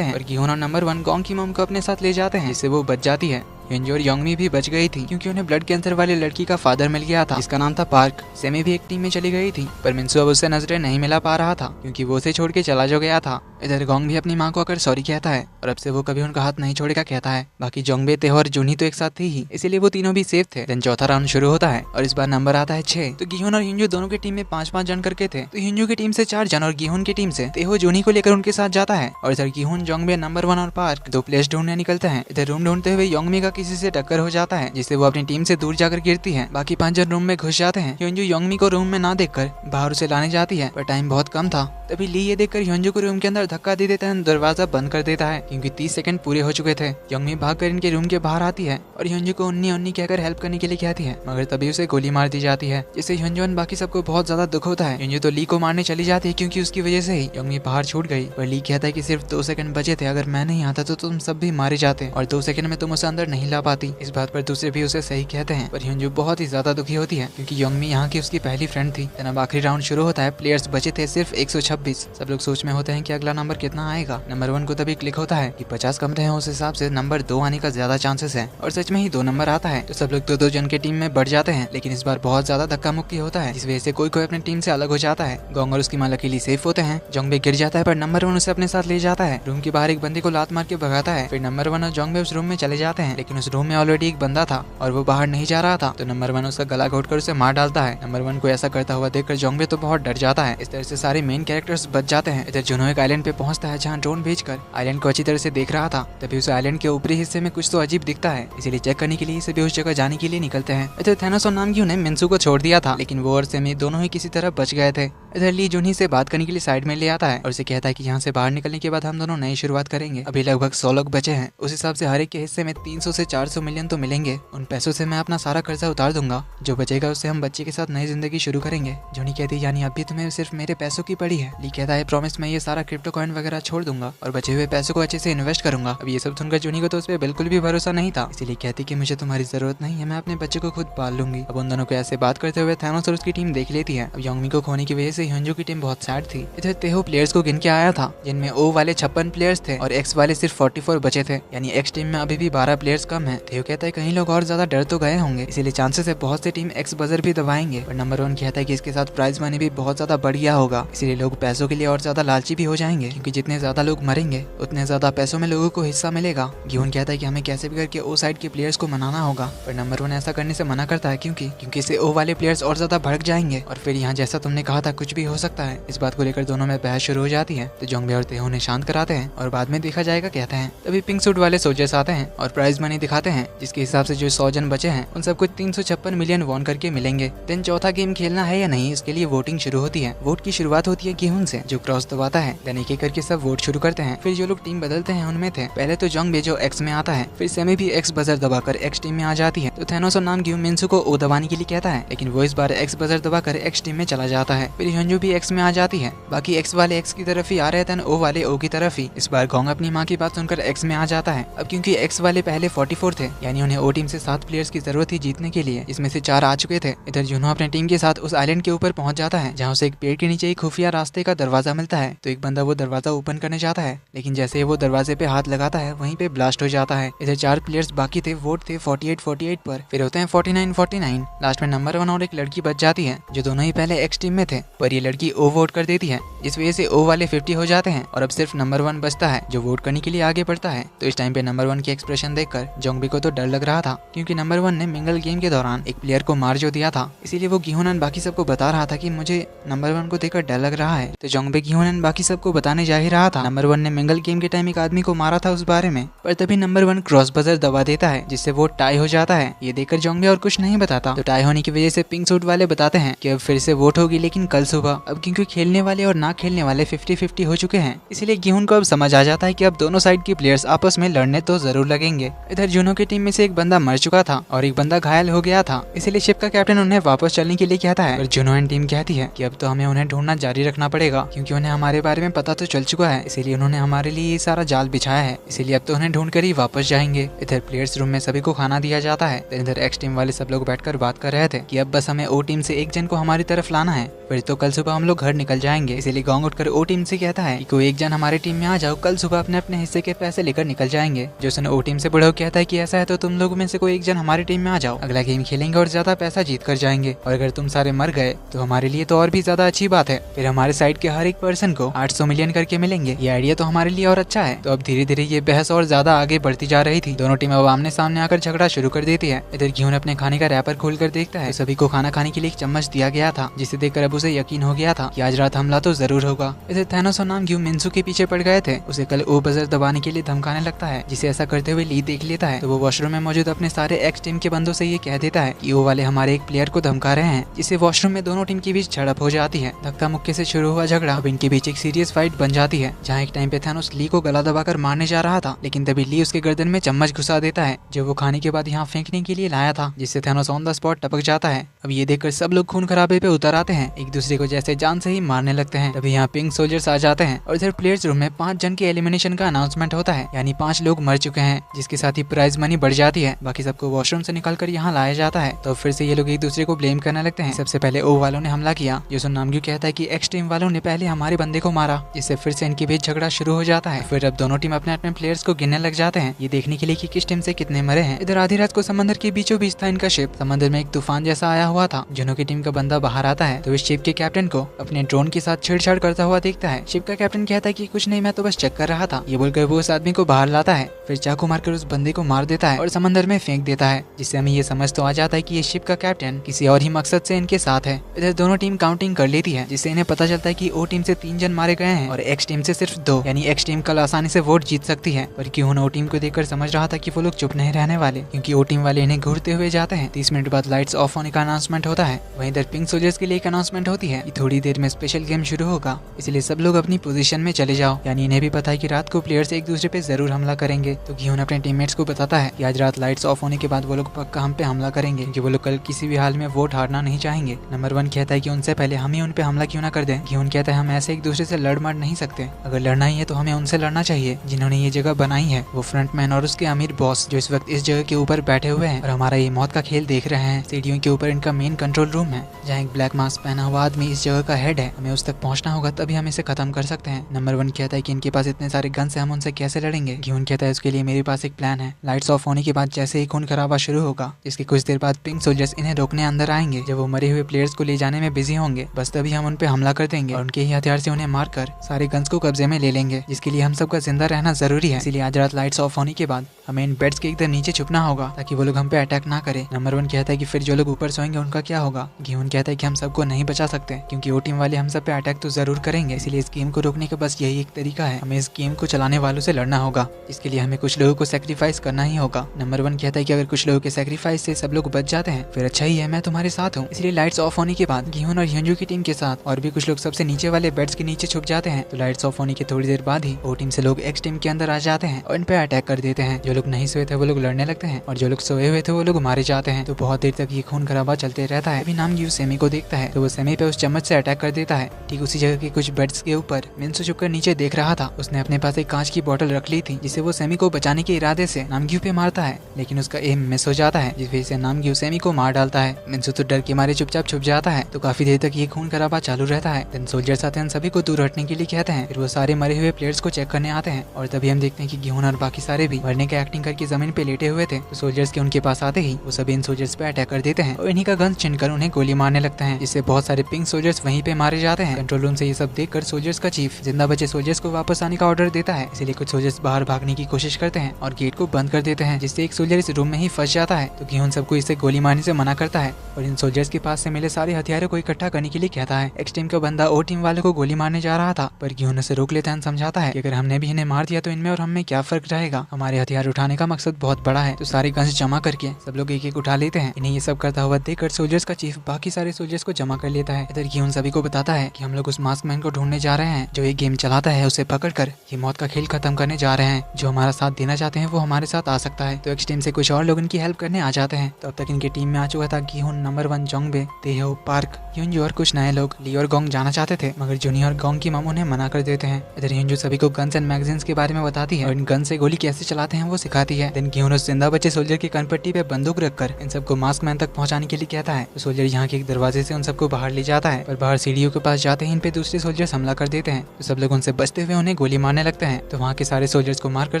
हैं और गियोन और नंबर 1 गोंग की मॉम को अपने साथ ले जाते हैं, जिससे वो बच जाती है। हियोंजो और योंगमी भी बच गई थी, क्योंकि उन्हें ब्लड कैंसर वाली लड़की का फादर मिल गया था, जिसका नाम था पार्क। सेमी भी एक टीम में चली गई थी, पर मिन्सू अब उससे नजरें नहीं मिला पा रहा था, क्योंकि वो उसे छोड़ के चला जो गया था। इधर गोंग भी अपनी माँ को आकर सॉरी कहता है और अब से वो कभी उनका हाथ नहीं छोड़ेगा कहता है। बाकी जोंगबे, तेहो और जूनी तो एक साथ थी ही, इसीलिए वो तीनों भी सेफ थे। देन चौथा राउंड शुरू होता है और इस बार नंबर आता है 6। तो गियोन और हियोंजो दोनों की टीम में 5-5 जन करके थे। तो हियोंजो की टीम से 4 जन और गियोन की टीम से तेहो जूनी को लेकर उनके साथ जाता है और इधर गियोन, जोंगबे, नंबर 1 और पार्क 2 प्लेयर्स ढूंढने निकलते हैं। इधर रूम ढूंढते हुए योंगमी का किसी से टक्कर हो जाता है, जिससे वो अपनी टीम से दूर जाकर गिरती है। बाकी 5 जन रूम में घुस जाते हैं। हियोंजो योंगमी को रूम में ना देखकर बाहर उसे लाने जाती है, पर टाइम बहुत कम था। तभी ली ये देखकर हियोंजो को रूम के अंदर धक्का दे देता है, दरवाजा बंद कर देता है, क्योंकि 30 सेकंड पूरे हो चुके थे। योंगमी भागकर इनके रूम के बाहर आती है और हियोंजो को उन्नी उन्नी कहकर हेल्प करने के लिए कहती है, मगर तभी उसे गोली मार दी जाती है, जिससे हियोंजो और बाकी सबको बहुत ज्यादा दुख होता है। हियोंजो तो ली को मारने चली जाती है, क्योंकि उसकी वजह से ही योंगमी बाहर छूट गई। पर ली कहता है कि सिर्फ 2 सेकंड बचे थे, अगर मैं नहीं आता तो तुम सब भी मारे जाते और 2 सेकंड में तुम उसे अंदर नहीं ला पाती। इस बात पर दूसरे भी उसे सही कहते हैं, पर हियोंजो बहुत ही ज्यादा दुखी होती है, क्योंकि योंगमी यहाँ की उसकी पहली फ्रेंड थी। अब आखिरी राउंड शुरू होता है। प्लेयर्स बचे थे सिर्फ 126। सब लोग सोच में होते हैं कि अगला नंबर कितना आएगा। नंबर 1 को तभी क्लिक होता है कि 50 कमरे हैं, उस हिसाब से नंबर 2 आने का ज्यादा चांसेस है, और सच में ही 2 नंबर आता है। तो सब लोग 2-2 जन के टीम में बढ़ जाते हैं, लेकिन इस बार बहुत ज्यादा धक्का मुक्की होता है, जिस वजह से कोई अपनी टीम से अलग हो जाता है। गोंग और उसकी माँ लकीली सेफ होते हैं। जोंगबे गिर जाता है, पर नंबर 1 उसे अपने साथ ले जाता है। रूम के बाहर एक बंदे को लात मार के भगाता है। फिर नंबर 1 और जोंगबे उस रूम में चले जाते हैं, लेकिन उस रूम में ऑलरेडी एक बंदा था और वो बाहर नहीं जा रहा था। तो नंबर 1 उसका गला घोटकर उसे मार डालता है। नंबर 1 को ऐसा करता हुआ देखकर जोंगबे तो बहुत डर जाता है। इस तरह से सारे मेन कैरेक्टर्स बच जाते हैं। इधर जुनो एक आइलैंड पे पहुंचता है, जहां ड्रोन भेजकर आइलैंड को अच्छी तरह से देख रहा था। तभी उस आइलैंड के ऊपरी हिस्से में कुछ तो अजीब दिखता है, इसीलिए चेक करने के लिए सभी उस जगह जाने के लिए निकलते हैं। इधर थैनोस और नामग्यू ने मिन्सू को छोड़ दिया था, लेकिन वो और सेमी दोनों ही किसी तरह बच गए थे। इधर ली जूनी से बात करने के लिए साइड में ले आता है और उसे कहता है कि यहाँ से बाहर निकलने के बाद हम दोनों नई शुरुआत करेंगे। अभी लगभग 100 लोग बचे हैं, उस हिसाब से हर एक के हिस्से में 300 से 400 मिलियन तो मिलेंगे। उन पैसों से मैं अपना सारा कर्जा उतार दूंगा, जो बचेगा उससे हम बच्चे के साथ नई जिंदगी शुरू करेंगे। जूनी कहती है यानी अभी तुम्हें सिर्फ मेरे पैसों की पड़ी है। ली कहता है प्रॉमिस, मैं ये सारा क्रिप्टो कॉइन वगैरह छोड़ दूंगा और बचे हुए पैसों को अच्छे से इन्वेस्ट करूंगा। अब ये सब सुनकर जूनी को तो उस पर बिल्कुल भी भरोसा नहीं था, इसीलिए कहती कि मुझे तुम्हारी जरूरत नहीं है, मैं अपने बच्चे को खुद पाल लूंगी। अब उन दोनों को ऐसे बात करते हुए थैनोस और उसकी टीम देख लेती है। अब योंगमी को खोने की वजह से हियोंजो की टीम बहुत सैड थी। इधर तेहो प्लेयर्स को गिन के आया था, जिनमें ओ वाले 56 प्लेयर्स थे और एक्स वाले सिर्फ 44 बचे थे, यानी एक्स टीम में अभी भी 12 प्लेयर्स कम है। थियो कहता है कहीं लोग और ज्यादा डर तो गए होंगे, इसीलिए चांसेस है बहुत सी टीम एक्स बजर भी दबाएंगे। और नंबर 1 कहता है कि इसके साथ प्राइज मनी भी बहुत ज्यादा बढ़ गया होगा, इसीलिए लोग पैसों के लिए और ज्यादा लालची भी हो जाएंगे, क्योंकि जितने ज्यादा लोग मरेंगे उतने ज्यादा पैसों में लोगों को हिस्सा मिलेगा। गिहोन कहता है कि हमें कैसे भी करके ओ साइड के प्लेयर्स को मनाना होगा, पर नंबर 1 ऐसा करने से मना करता है क्योंकि इससे ओ वाले प्लेयर्स और ज्यादा भड़क जाएंगे और फिर यहाँ जैसा तुमने कहा था कुछ भी हो सकता है। इस बात को लेकर दोनों में बहस शुरू हो जाती है, तो जोंगबे और तेहो उन्हें शांत कराते हैं और बाद में देखा जाएगा कहते हैं। तभी पिंक सूट वाले सोल्जर्स आते हैं और प्राइज मनी दिखाते हैं, जिसके हिसाब से जो 100 जन बचे हैं उन सबको 356 मिलियन वॉन करके मिलेंगे। देन चौथा गेम खेलना है या नहीं, इसके लिए वोटिंग शुरू होती है। वोट की शुरुआत होती है गिहोन से, जो क्रॉस दबाता है। देन एक एक करके सब वोट शुरू करते हैं। फिर जो लोग टीम बदलते हैं उनमें थे पहले तो जोंगबे जो एक्स में आता है, फिर सेमी भी एक्स बजर दबाकर एक्स टीम में आ जाती है। तो थैनोस और नाम ग्यू मिन्सु को ओ दबाने के लिए कहता है, लेकिन वो इस बार एक्स बजर दबाकर एक्स टीम में चला जाता है। फिर योंजू भी एक्स में आ जाती है। बाकी एक्स वाले एक्स की तरफ ही आ रहे थे, ओ वाले ओ की तरफ ही। इस बार गोंग अपनी माँ की बात सुनकर एक्स में आ जाता है। अब क्योंकि एक्स वाले पहले 44 थे, यानी उन्हें ओ टीम से 7 प्लेयर्स की जरूरत थी जीतने के लिए, इसमें से 4 आ चुके थे। इधर जुनो अपने टीम के साथ उस आइलैंड के ऊपर पहुंच जाता है, जहाँ उसे एक पेड़ के नीचे एक खुफिया रास्ते का दरवाजा मिलता है। तो एक बंदा वो दरवाजा ओपन करने जाता है, लेकिन जैसे वो दरवाजे पे हाथ लगाता है वहीं पे ब्लास्ट हो जाता है। इधर 4 प्लेयर्स बाकी थे, वोट थे 48-48 पर, फिर होते हैं 49-49। लास्ट में नंबर 1 और एक लड़की बच जाती है, जो दोनों ही पहले एक्स टीम में थे, पर ये लड़की ओ वोट कर देती है, जिस वजह से ओ वाले 50 हो जाते हैं और अब सिर्फ नंबर 1 बचता है, जो वोट करने के लिए आगे बढ़ता है। तो इस टाइम पे नंबर 1 की एक्सप्रेशन देखकर जोंगबे को तो डर लग रहा था, क्योंकि नंबर 1 ने मिंगल गेम के दौरान एक प्लेयर को मार जो दिया था, इसीलिए वो गिहोन बाकी सबको बता रहा था कि मुझे नंबर 1 को देखकर डर लग रहा है। तो जोंगबे गिहोन बाकी सबको बताने जा ही रहा था नंबर 1 ने मिंगल गेम के टाइम एक आदमी को मारा था उस बारे में, पर तभी नंबर 1 क्रॉस बजर दबा देता है, जिससे वो टाई हो जाता है। ये देखकर जोंगबे और कुछ नहीं बताता। तो टाई होने की वजह से पिंक सूट वाले बताते हैं कि अब फिर से वोट होगी, लेकिन कल सुबह। अब क्योंकि खेलने वाले और ना खेलने वाले 50-50 हो चुके हैं, इसलिए गिहोन को अब समझ आ जाता है कि अब दोनों साइड के प्लेयर्स आपस में लड़ने तो जरूर लगेंगे। इधर जुनो की टीम में से एक बंदा मर चुका था और एक बंदा घायल हो गया था, इसलिए शिप का कैप्टन उन्हें वापस चलने के लिए कहता है। और जुनो एंड टीम कहती है कि अब तो हमें उन्हें ढूंढना जारी रखना पड़ेगा, क्योंकि उन्हें हमारे बारे में पता तो चल चुका है, इसीलिए उन्होंने हमारे लिए ये सारा जाल बिछाया है, इसीलिए अब तो उन्हें ढूंढ कर ही वापस जाएंगे। इधर प्लेयर्स रूम में सभी को खाना दिया जाता है। इधर एक्स टीम वाले सब लोग बैठकर बात कर रहे थे कि अब बस हमें ओ टीम से एक जन को हमारी तरफ लाना है, फिर तो कल सुबह हम लोग घर निकल जाएंगे। इसीलिए गोंग उठकर ओ टीम से कहता है कि कोई एक जन हमारे टीम में आ जाओ, कल सुबह अपने अपने हिस्से के पैसे लेकर निकल जाएंगे। जो सुन ओ टीम से बड़ा कहता है कि ऐसा है तो तुम लोगों में से कोई एक जन हमारी टीम में आ जाओ, अगला गेम खेलेंगे और ज्यादा पैसा जीत कर जाएंगे, और अगर तुम सारे मर गए तो हमारे लिए तो और भी ज्यादा अच्छी बात है, फिर हमारे साइड के हर एक पर्सन को 800 मिलियन करके मिलेंगे। ये आइडिया तो हमारे लिए और अच्छा है। तो अब धीरे धीरे ये बहस और ज्यादा आगे बढ़ती जा रही थी। दोनों टीम अब आमने सामने आकर झगड़ा शुरू कर देती है। इधर गिहोन अपने खाने का रैपर खोल कर देखता है, सभी को खाना खाने के लिए एक चम्मच दिया गया था, जिसे देखकर अब उसे यकीन हो गया था कि आज रात हमला तो जरूर होगा। इधर थैनोस और नाम ग्यू मिन्सु के पीछे पड़ गए थे, उसे कल ओ बजर दबाने के लिए धमकाने लगता है, जिसे ऐसा करते हुए ली देख लेता है। तो वो वॉशरूम में मौजूद अपने सारे एक्स टीम के बंदों से ये कह देता है कि ओ वाले हमारे एक प्लेयर को धमका रहे हैं, जिससे वॉशरूम में दोनों टीम के बीच झड़प हो जाती है। धक्का मुक्के से शुरू हुआ झगड़ा अब इनके बीच एक सीरियस फाइट बन जाती है, जहाँ एक टाइम पे थैनोस ली को गला दबाकर मारने जा रहा था, लेकिन तभी ली उसके गर्दन में चम्मच घुसा देता है, जो वो खाने के बाद यहाँ फेंकने के लिए लाया था, जिससे थैनोस ऑन द स्पॉट टपक जाता है। अब ये देखकर सब लोग खून खराबे पे उतर आते हैं, एक दूसरे को जैसे जान से ही मारने लगते हैं। तभी यहाँ पिंक सोल्जर्स आ जाते हैं और इधर प्लेयर्स रूम में 5 जन के एलिमिनेशन का अनाउंसमेंट होता है, यानी 5 लोग मर चुके हैं, जिसके साथ ही प्राइज मनी बढ़ जाती है। बाकी सबको वॉशरूम से निकालकर यहाँ लाया जाता है। तो फिर से ये लोग एक दूसरे को ब्लेम करने लगते हैं। सबसे पहले ओ वालों ने हमला किया, जो नामग्यू कहता है कि एक्स टीम वालों ने पहले हमारे बंदे को मारा, जिससे फिर से इनके बीच झगड़ा शुरू हो जाता है। फिर अब दोनों टीम अपने अपने प्लेयर्स को गिनने लग जाते हैं, ये देखने के लिए कि किस टीम से कितने मरे हैं। इधर आधी रात को समंदर के बीचों बीच था इनका शिप। समंदर में एक तूफान जैसा आया हुआ था। जुनो की टीम का बंदा बाहर आता है, तो इस शिप के कैप्टन को अपने ड्रोन के साथ छेड़छाड़ करता हुआ देखता है। शिप का कैप्टन कहता है कि कुछ नहीं, मैं तो बस चेक कर रहा था। ये बोलकर वो उस आदमी को बाहर लाता है, फिर चाकू मारकर उस बंदे को मार देता है और समंदर में फेंक देता है, जिससे हमें ये समझ तो आ जाता है कि ये शिप का कैप्टन किसी और ही मकसद से इनके साथ है। इधर दोनों टीम काउंटिंग कर लेती है, जिससे इन्हें पता चलता है कि ओ टीम से 3 जन मारे गए हैं और एक्स टीम से सिर्फ 2, यानी एक्स टीम कल आसानी से वोट जीत सकती है। पर क्यों ओ टीम को देखकर समझ रहा था कि वो लोग चुप नहीं रहने वाले, क्योंकि ओ टीम वाले इन्हें घूरते हुए जाते हैं। 30 मिनट बाद लाइट्स ऑफ होने का अनाउंसमेंट होता है। वहीं इधर पिंक सोल्जर्स के लिए एक अनाउंसमेंट होती है कि थोड़ी देर में स्पेशल गेम शुरू होगा, इसलिए सब लोग अपनी पोजीशन में चले जाओ। यानी इन्हें भी पता है कि रात को प्लेयर्स एक दूसरे पे जरूर हमला करेंगे। तो गिहोन अपने टीममेट्स को बताता है कि आज रात लाइट्स ऑफ होने के बाद वो लोग पक्का हम पे हमला करेंगे, क्योंकि वो लोग कल किसी भी हाल में वोट हारना नहीं चाहेंगे। नंबर 1 कहता है कि उनसे पहले हम ही उन पे हमला क्यों ना कर दें। गिहोन कहता है हम ऐसे एक दूसरे से लड़ मर नहीं सकते, अगर लड़ना ही है तो हमें उनसे लड़ना चाहिए जिन्होंने ये जगह बनाई है, वो फ्रंटमैन और उसके अमीर बॉस जो इस वक्त इस जगह के ऊपर बैठे हुए हैं और हमारा ये मौत का खेल देख रहे हैं। सीढ़ियों के ऊपर इनका मेन कंट्रोल रूम है, जहाँ एक ब्लैक मास्क पहना हुआ आदमी इस जगह का हेड है। हमें उस तक पहुंचना होगा, तभी हम इसे खत्म कर सकते हैं। नंबर 1 कहता है कि इनके पास इतने सारे गन्स हैं, हम उनसे कैसे लड़ेंगे। गिहोन कहता है उसके लिए मेरे पास एक प्लान है। लाइट्स ऑफ होने के बाद जैसे ही खून खराबा शुरू होगा, इसके कुछ देर बाद पिंक सोल्जर्स इन्हें रोकने अंदर आएंगे। जब वो मरे हुए प्लेयर्स को ले जाने में बिजी होंगे, बस तभी हम उन पे हमला कर देंगे और उनके ही हथियार से उन्हें मारकर सारे गन्स को कब्जे में ले लेंगे, जिसके लिए हम सबका जिंदा रहना जरूरी है। इसलिए आज रात लाइट्स ऑफ होने के बाद हमें इन बेड्स के एकदम नीचे छुपना होगा ताकि वो लोग हम पे अटैक ना करें। नंबर 1 कहता है कि फिर जो लोग ऊपर सोएंगे उनका क्या होगा। गीहून कहता है कि हम सबको नहीं बचा सकते क्योंकि वो टीम वाले हम सब पे अटैक तो जरूर करेंगे, इसलिए इस गेम को रोकने का बस यही एक तरीका है, हमें इस गेम को चलाने वालों से लड़ना होगा। इसके लिए हमें कुछ लोगों को सेक्रीफाइस करना ही होगा। नंबर 1 कहता है कि अगर कुछ लोगों के सेक्रीफाइस से सब लोग बच जाते हैं फिर अच्छा ही है, मैं तुम्हारे साथ हूँ। इसलिए लाइट्स ऑफ होने के बाद गीहून और ह्योंजू की टीम के साथ और भी कुछ लोग सबसे नीचे वाले बेड्स के नीचे छुप जाते हैं। तो लाइट्स ऑफ होने की थोड़ी देर बाद ही वो टीम से लोग एक्स टीम के अंदर आ जाते हैं और इन पे अटैक कर देते हैं। जो लोग नहीं सोए थे वो लोग लड़ने लगते हैं और जो लोग सोए हुए थे वो लोग मारे जाते हैं। तो बहुत देर तक ये खून खराबा चलते रहता है। अभी नामग्यू सेमी को देखता है तो वो सेमी पे उस चम्मच से अटैक कर देता है। ठीक उसी जगह के कुछ बेड्स के ऊपर मिन्सू छुपकर नीचे देख रहा था। उसने अपने पास एक कांच की बोतल रख ली थी जिसे वो सेमी को बचाने के इरादे से नामग्यू पे मारता है, लेकिन उसका एम मिस हो जाता है जिस वजह से नामग्यू सेमी को मार डालता है। मिन्सू तो डर के मारे चुपचाप छुप जाता है। तो काफी देर तक ये खून खराबा चालू रहता है। देन सोल्जर्स आते हैं, सभी को दूर हटने के लिए कहते हैं। फिर वो सारे मरे हुए प्लेयर्स को चेक करने आते हैं और तभी हम देखते हैं कि गीहून और बाकी सारे भी मरने का एक्टिंग करके जमीन पे लेटे हुए थे। तो सोल्जर्स के उनके पास आते ही वो सभी इन सोल्जर्स पे अटैक कर देते हैं और इन्हीं का गन छीनकर उन्हें गोली मारने लगते हैं, जिससे बहुत सारे पिंक सोल्जर्स वहीं पे मारे जाते हैं। कंट्रोल रूम से ये सब देखकर सोल्जर्स का चीफ जिंदा बचे सोल्जर्स को वापस आने का ऑर्डर देता है। इसीलिए कुछ सोल्जर्स बाहर भागने की कोशिश करते हैं और गेट को बंद कर देते हैं, जिससे एक सोल्जर इस रूम में ही फंस जाता है। तो गीहून सबको इसे गोली मारने से मना करता है और इन सोल्जर्स के पास से मिले सारे हथियारों को इकट्ठा करने के लिए कहता है। एक्स टीम का बंदा ओ टीम वाले को गोली मारने जा रहा था पर गीहून उसे रोक लेता है, समझाता है कि अगर हमने भी इन्हें मार दिया तो इनमें और हमें क्या फर्क रहेगा, हमारे हथियार उठाने का मकसद बहुत बड़ा है। तो सारे गन्स जमा करके सब लोग एक एक उठा लेते हैं। इन्हें ये सब करता हुआ देखकर सोल्जर्स का चीफ बाकी सारे सोल्जर्स को जमा कर लेता है। इधर गीहून सभी को बताता है कि हम लोग उस मास्क मैन को ढूंढने जा रहे हैं जो ये गेम चलाता है, उसे पकड़कर ये मौत का खेल खत्म करने जा रहे हैं। जो हमारा साथ देना चाहते हैं वो हमारे साथ आ सकता है। तो एक्स टीम से कुछ और लोग इनकी हेल्प करने आ जाते हैं। तो अब तक इनकी टीम में आ चुका था गीहून, नंबर 1 जोंगबे, तेहो, पार्क, ह्योंजू और कुछ नए लोग ली और गोंग जाना चाहते थे मगर जूनी और गोंग की मम उन्हें मना कर देते हैं। इधर ह्योंजू सभी को गन्स एंड मैगजीन्स के बारे में बताती है और इन गन से गोली कैसे चलाते हैं वो सिखाती है। देन गीहून उस जिंदा बचे सोल्जर की कनपट्टी पे बंदूक रखकर इन सबको मास्क मैन तक पहुंचाने के लिए कहता है। तो सोल्जर यहाँ के एक दरवाजे से उन सबको बाहर ले जाता है पर बाहर सीढ़ियों के पास जाते ही इन पे दूसरे सोल्जर्स हमला कर देते हैं। तो सब लोग उनसे बचते हुए उन्हें गोली मारने लगते हैं। तो वहाँ के सारे सोल्जर्स को मारकर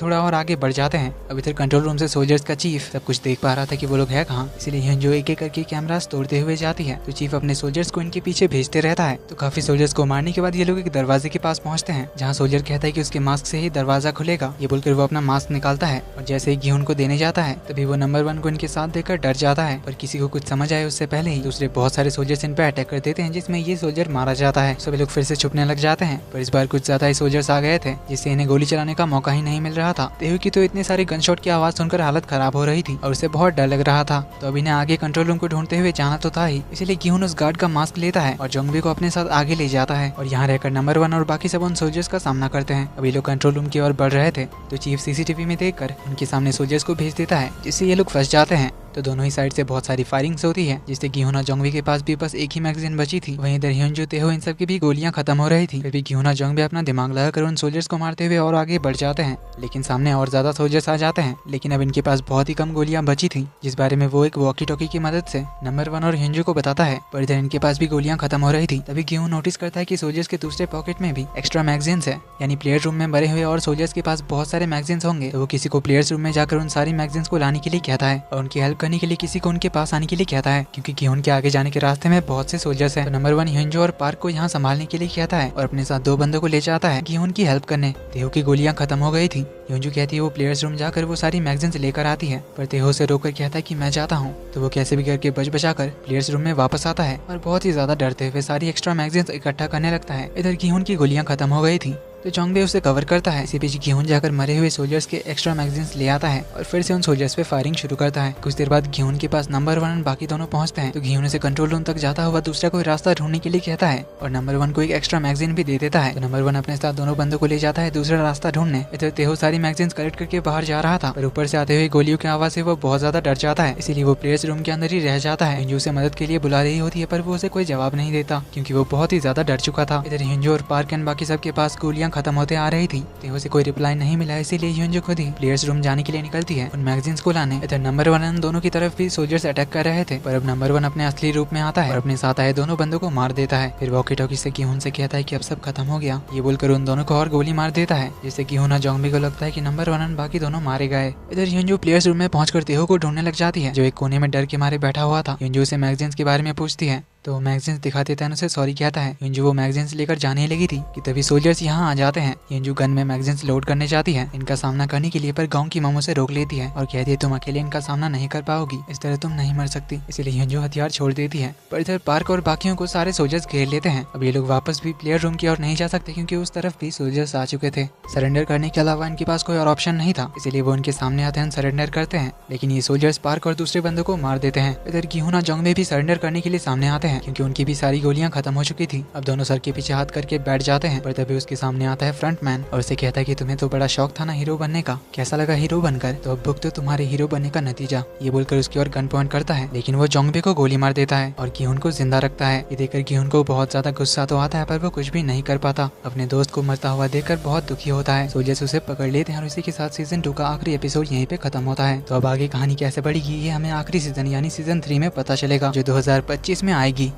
थोड़ा और आगे बढ़ जाते हैं। अब इधर कंट्रोल रूम से सोल्जर्स का चीफ सब कुछ देख पा रहा था कि वो लोग है कहाँ, इसलिए ह्योंजू एक एक करके कैमरास तोड़ते हुए जाती है। तो चीफ अपने सोल्जर्स को इनके पीछे भेजते रहता है। तो काफी सोल्जर्स को मारने के बाद ये लोग एक दरवाजे के पास पहुंचते हैं जहाँ सोल्जर कहता है कि उसके मास्क से ही दरवाजा खुलेगा। ये बोलकर वो अपना मास्क निकालता है और जैसे ही गीहून को देने जाता है तभी वो नंबर 1 को इनके साथ देखकर डर जाता है। पर किसी को कुछ समझ आए उससे पहले ही दूसरे बहुत सारे सोल्जर्स इन पे अटैक कर देते हैं जिसमें ये सोल्जर मारा जाता है। सभी लोग फिर से छुपने लग जाते हैं पर इस बार कुछ ज्यादा ही सोल्जर्स आ गए थे जिससे इन्हें गोली चलाने का मौका ही नहीं मिल रहा था। तेहू की तो इतने सारे गन शॉट की आवाज सुनकर हालत खराब हो रही थी और उसे बहुत डर लग रहा था। तो अब इन्हें आगे कंट्रोल रूम को ढूंढते हुए जाना तो था ही, इसलिए गीहून उस गार्ड का मास्क लेता है और जोंगबे को अपने साथ आगे ले जाता है और यहाँ रहकर नंबर 1 और बाकी सब उन सोल्जर्स का सामना करते हैं। अभी लोग कंट्रोल रूम की ओर बढ़ रहे थे तो चीफ सीसीटीवी में देखकर उनके सामने सोल्जर्स को भेज देता है जिससे ये लोग फंस जाते हैं। तो दोनों ही साइड से बहुत सारी फायरिंग्स होती है जिससे गीहून और जोंगबे के पास भी बस एक ही मैगजीन बची थी। वहीं इधर ह्योंजू, तेहो इन सब की भी गोलियां खत्म हो रही थी। फिर भी गीहून और जोंगबे अपना दिमाग लगाकर उन सोल्जर्स को मारते हुए और आगे बढ़ जाते हैं, लेकिन सामने और ज्यादा सोल्जर्स आ जाते हैं। लेकिन अब इनके पास बहुत ही कम गोलियां बची थी जिस बारे में वो एक वॉकी टॉकी की मदद से नंबर 1 और ह्योंजू को बताता है। पर इधर इनके पास भी गोलियां खत्म हो रही थी। तभी गीहून नोटिस करता है कि सोल्जर्स के दूसरे पॉकेट में भी एक्स्ट्रा मैगजीन्स है, यानी प्लेयर रूम में मरे हुए और सोल्जर्स के पास बहुत सारे मैगजीन्स होंगे। तो वो किसी को प्लेयर्स रूम में जाकर उन सारी मैगजीन्स को लाने के लिए कहता है और उनकी हेल्प करने के लिए किसी को उनके पास आने के लिए कहता है क्योंकि गीहून के आगे जाने के रास्ते में बहुत से सोल्जर्स हैं। तो नंबर 1 ह्योंजू और पार्क को यहाँ संभालने के लिए कहता है और अपने साथ 2 बंदों को ले जाता है गीहून की हेल्प करने। तेहो की गोलियां खत्म हो गई थी। ह्योंजू कहती है वो प्लेयर्स रूम जाकर वो सारी मैगजीन्स लेकर आती है पर तेहो से रोककर कहता है कि मैं जाता हूँ। तो वो कैसे भी करके बच बचाकर प्लेयर्स रूम में वापस आता है और बहुत ही ज्यादा डरते हुए सारी एक्स्ट्रा मैगजीन्स इकट्ठा करने लगता है। इधर गीहून की गोलियां खत्म हो गई थी तो जोंगबे उसे कवर करता है। इसी बीच गीहून जाकर मरे हुए सोल्जर्स के एक्स्ट्रा मैगजीन्स ले आता है और फिर से उन सोल्जर्स पे फायरिंग शुरू करता है। कुछ देर बाद गीहून के पास नंबर 1 और बाकी दोनों पहुंचते हैं तो गीहून उसे कंट्रोल रूम तक जाता हुआ दूसरा कोई रास्ता ढूंढने के लिए कहता है और नंबर 1 को एक एक्स्ट्रा मैगजीन भी दे देता है। तो नंबर 1 अपने साथ दोनों बंदों को ले जाता है दूसरा रास्ता ढूंढने। इधर तेहो सारी मैगजीन्स कलेक्ट करके बाहर जा रहा था पर ऊपर से आते हुए गोलियों की आवाज से वो बहुत ज्यादा डर जाता है, इसीलिए वो प्लेयर्स रूम के अंदर ही रह जाता है। ह्योंजू उसे मदद के लिए बुला रही होती है पर वो उसे कोई जवाब नहीं देता क्योंकि वो बहुत ही ज्यादा डर चुका था। इधर ह्योंजू और पार्क एंड बाकी सबके पास गोलियां गोलियां खत्म होते आ रही थी। तेहो से कोई रिप्लाई नहीं मिला, इसीलिए ह्यूनजो खुद ही प्लेयर्स रूम जाने के लिए निकलती है उन मैगजीन्स को लाने। इधर नंबर 1 उन दोनों की तरफ भी सोल्जर्स अटैक कर रहे थे, पर अब नंबर 1 अपने असली रूप में आता है और अपने साथ आए दोनों बंदों को मार देता है। फिर वॉकी टॉकी से गिहुन से कहता है कि अब सब खत्म हो गया, ये बोलकर उन दोनों को और गोली मार देता है, जिससे गिहुन और जोंगबी को लगता है कि नंबर 1 बाकी दोनों मारे गए। इधर ह्यूनजो प्लेयर्स रूम में पहुंचकर तेहो को ढूंढने लग जाती है, जो एक कोने में डर के मारे बैठा हुआ था। ह्यूनजो से मैगजीन्स के बारे में पूछती है तो मैगजीन्स दिखाते थे उसे सॉरी कहता है। ह्यूनजो वो मैगजीन्स लेकर जाने ही लगी थी कि तभी सोल्जर्स यहाँ आ जाते हैं। ह्यूनजो गन में मैगजीन्स लोड करने जाती है इनका सामना करने के लिए, पर गांव की मामू से रोक लेती है और कहती है तुम अकेले इनका सामना नहीं कर पाओगी, इस तरह तुम नहीं मर सकती। इसलिए ह्यूनजो हथियार छोड़ देती है। पर इधर पार्क और बाकियों को सारे सोल्जर्स घेर लेते हैं। अब ये लोग वापस भी प्लेयर रूम की ओर नहीं जा सकते क्योंकि उस तरफ भी सोल्जर्स आ चुके थे। सरेंडर करने के अलावा इनके पास कोई और ऑप्शन नहीं था, इसीलिए वो उनके सामने आते हैं, सरेंडर करते हैं। लेकिन ये सोल्जर्स पार्क और दूसरे बंदों को मार देते हैं। इधर गिहुन और जोंगबी भी सरेंडर करने के लिए सामने आते हैं क्योंकि उनकी भी सारी गोलियां खत्म हो चुकी थी। अब दोनों सर के पीछे हाथ करके बैठ जाते हैं, पर तभी उसके सामने आता है फ्रंटमैन और उसे कहता है कि तुम्हें तो बड़ा शौक था ना हीरो बनने का, कैसा लगा हीरो बनकर, तो अब भुगतो तुम्हारे हीरो बनने का नतीजा। ये बोलकर उसकी ओर गन पॉइंट करता है, लेकिन वो जोंगबी को गोली मार देता है और गिहुन को जिंदा रखता है। ये देखकर गिहुन को बहुत ज्यादा गुस्सा तो आता है, पर वो कुछ भी नहीं कर पाता। अपने दोस्त को मरता हुआ देखकर बहुत दुखी होता है। सोल्जर्स उसे पकड़ लेते हैं और इसी के साथ सीजन 2 का आखिरी एपिसोड यहीं पे खत्म होता है। तो अब आगे कहानी कैसे बढ़ेगी ये हमें आखिरी सीजन यानी सीजन 3 में पता चलेगा, जो 2025 में आएगी।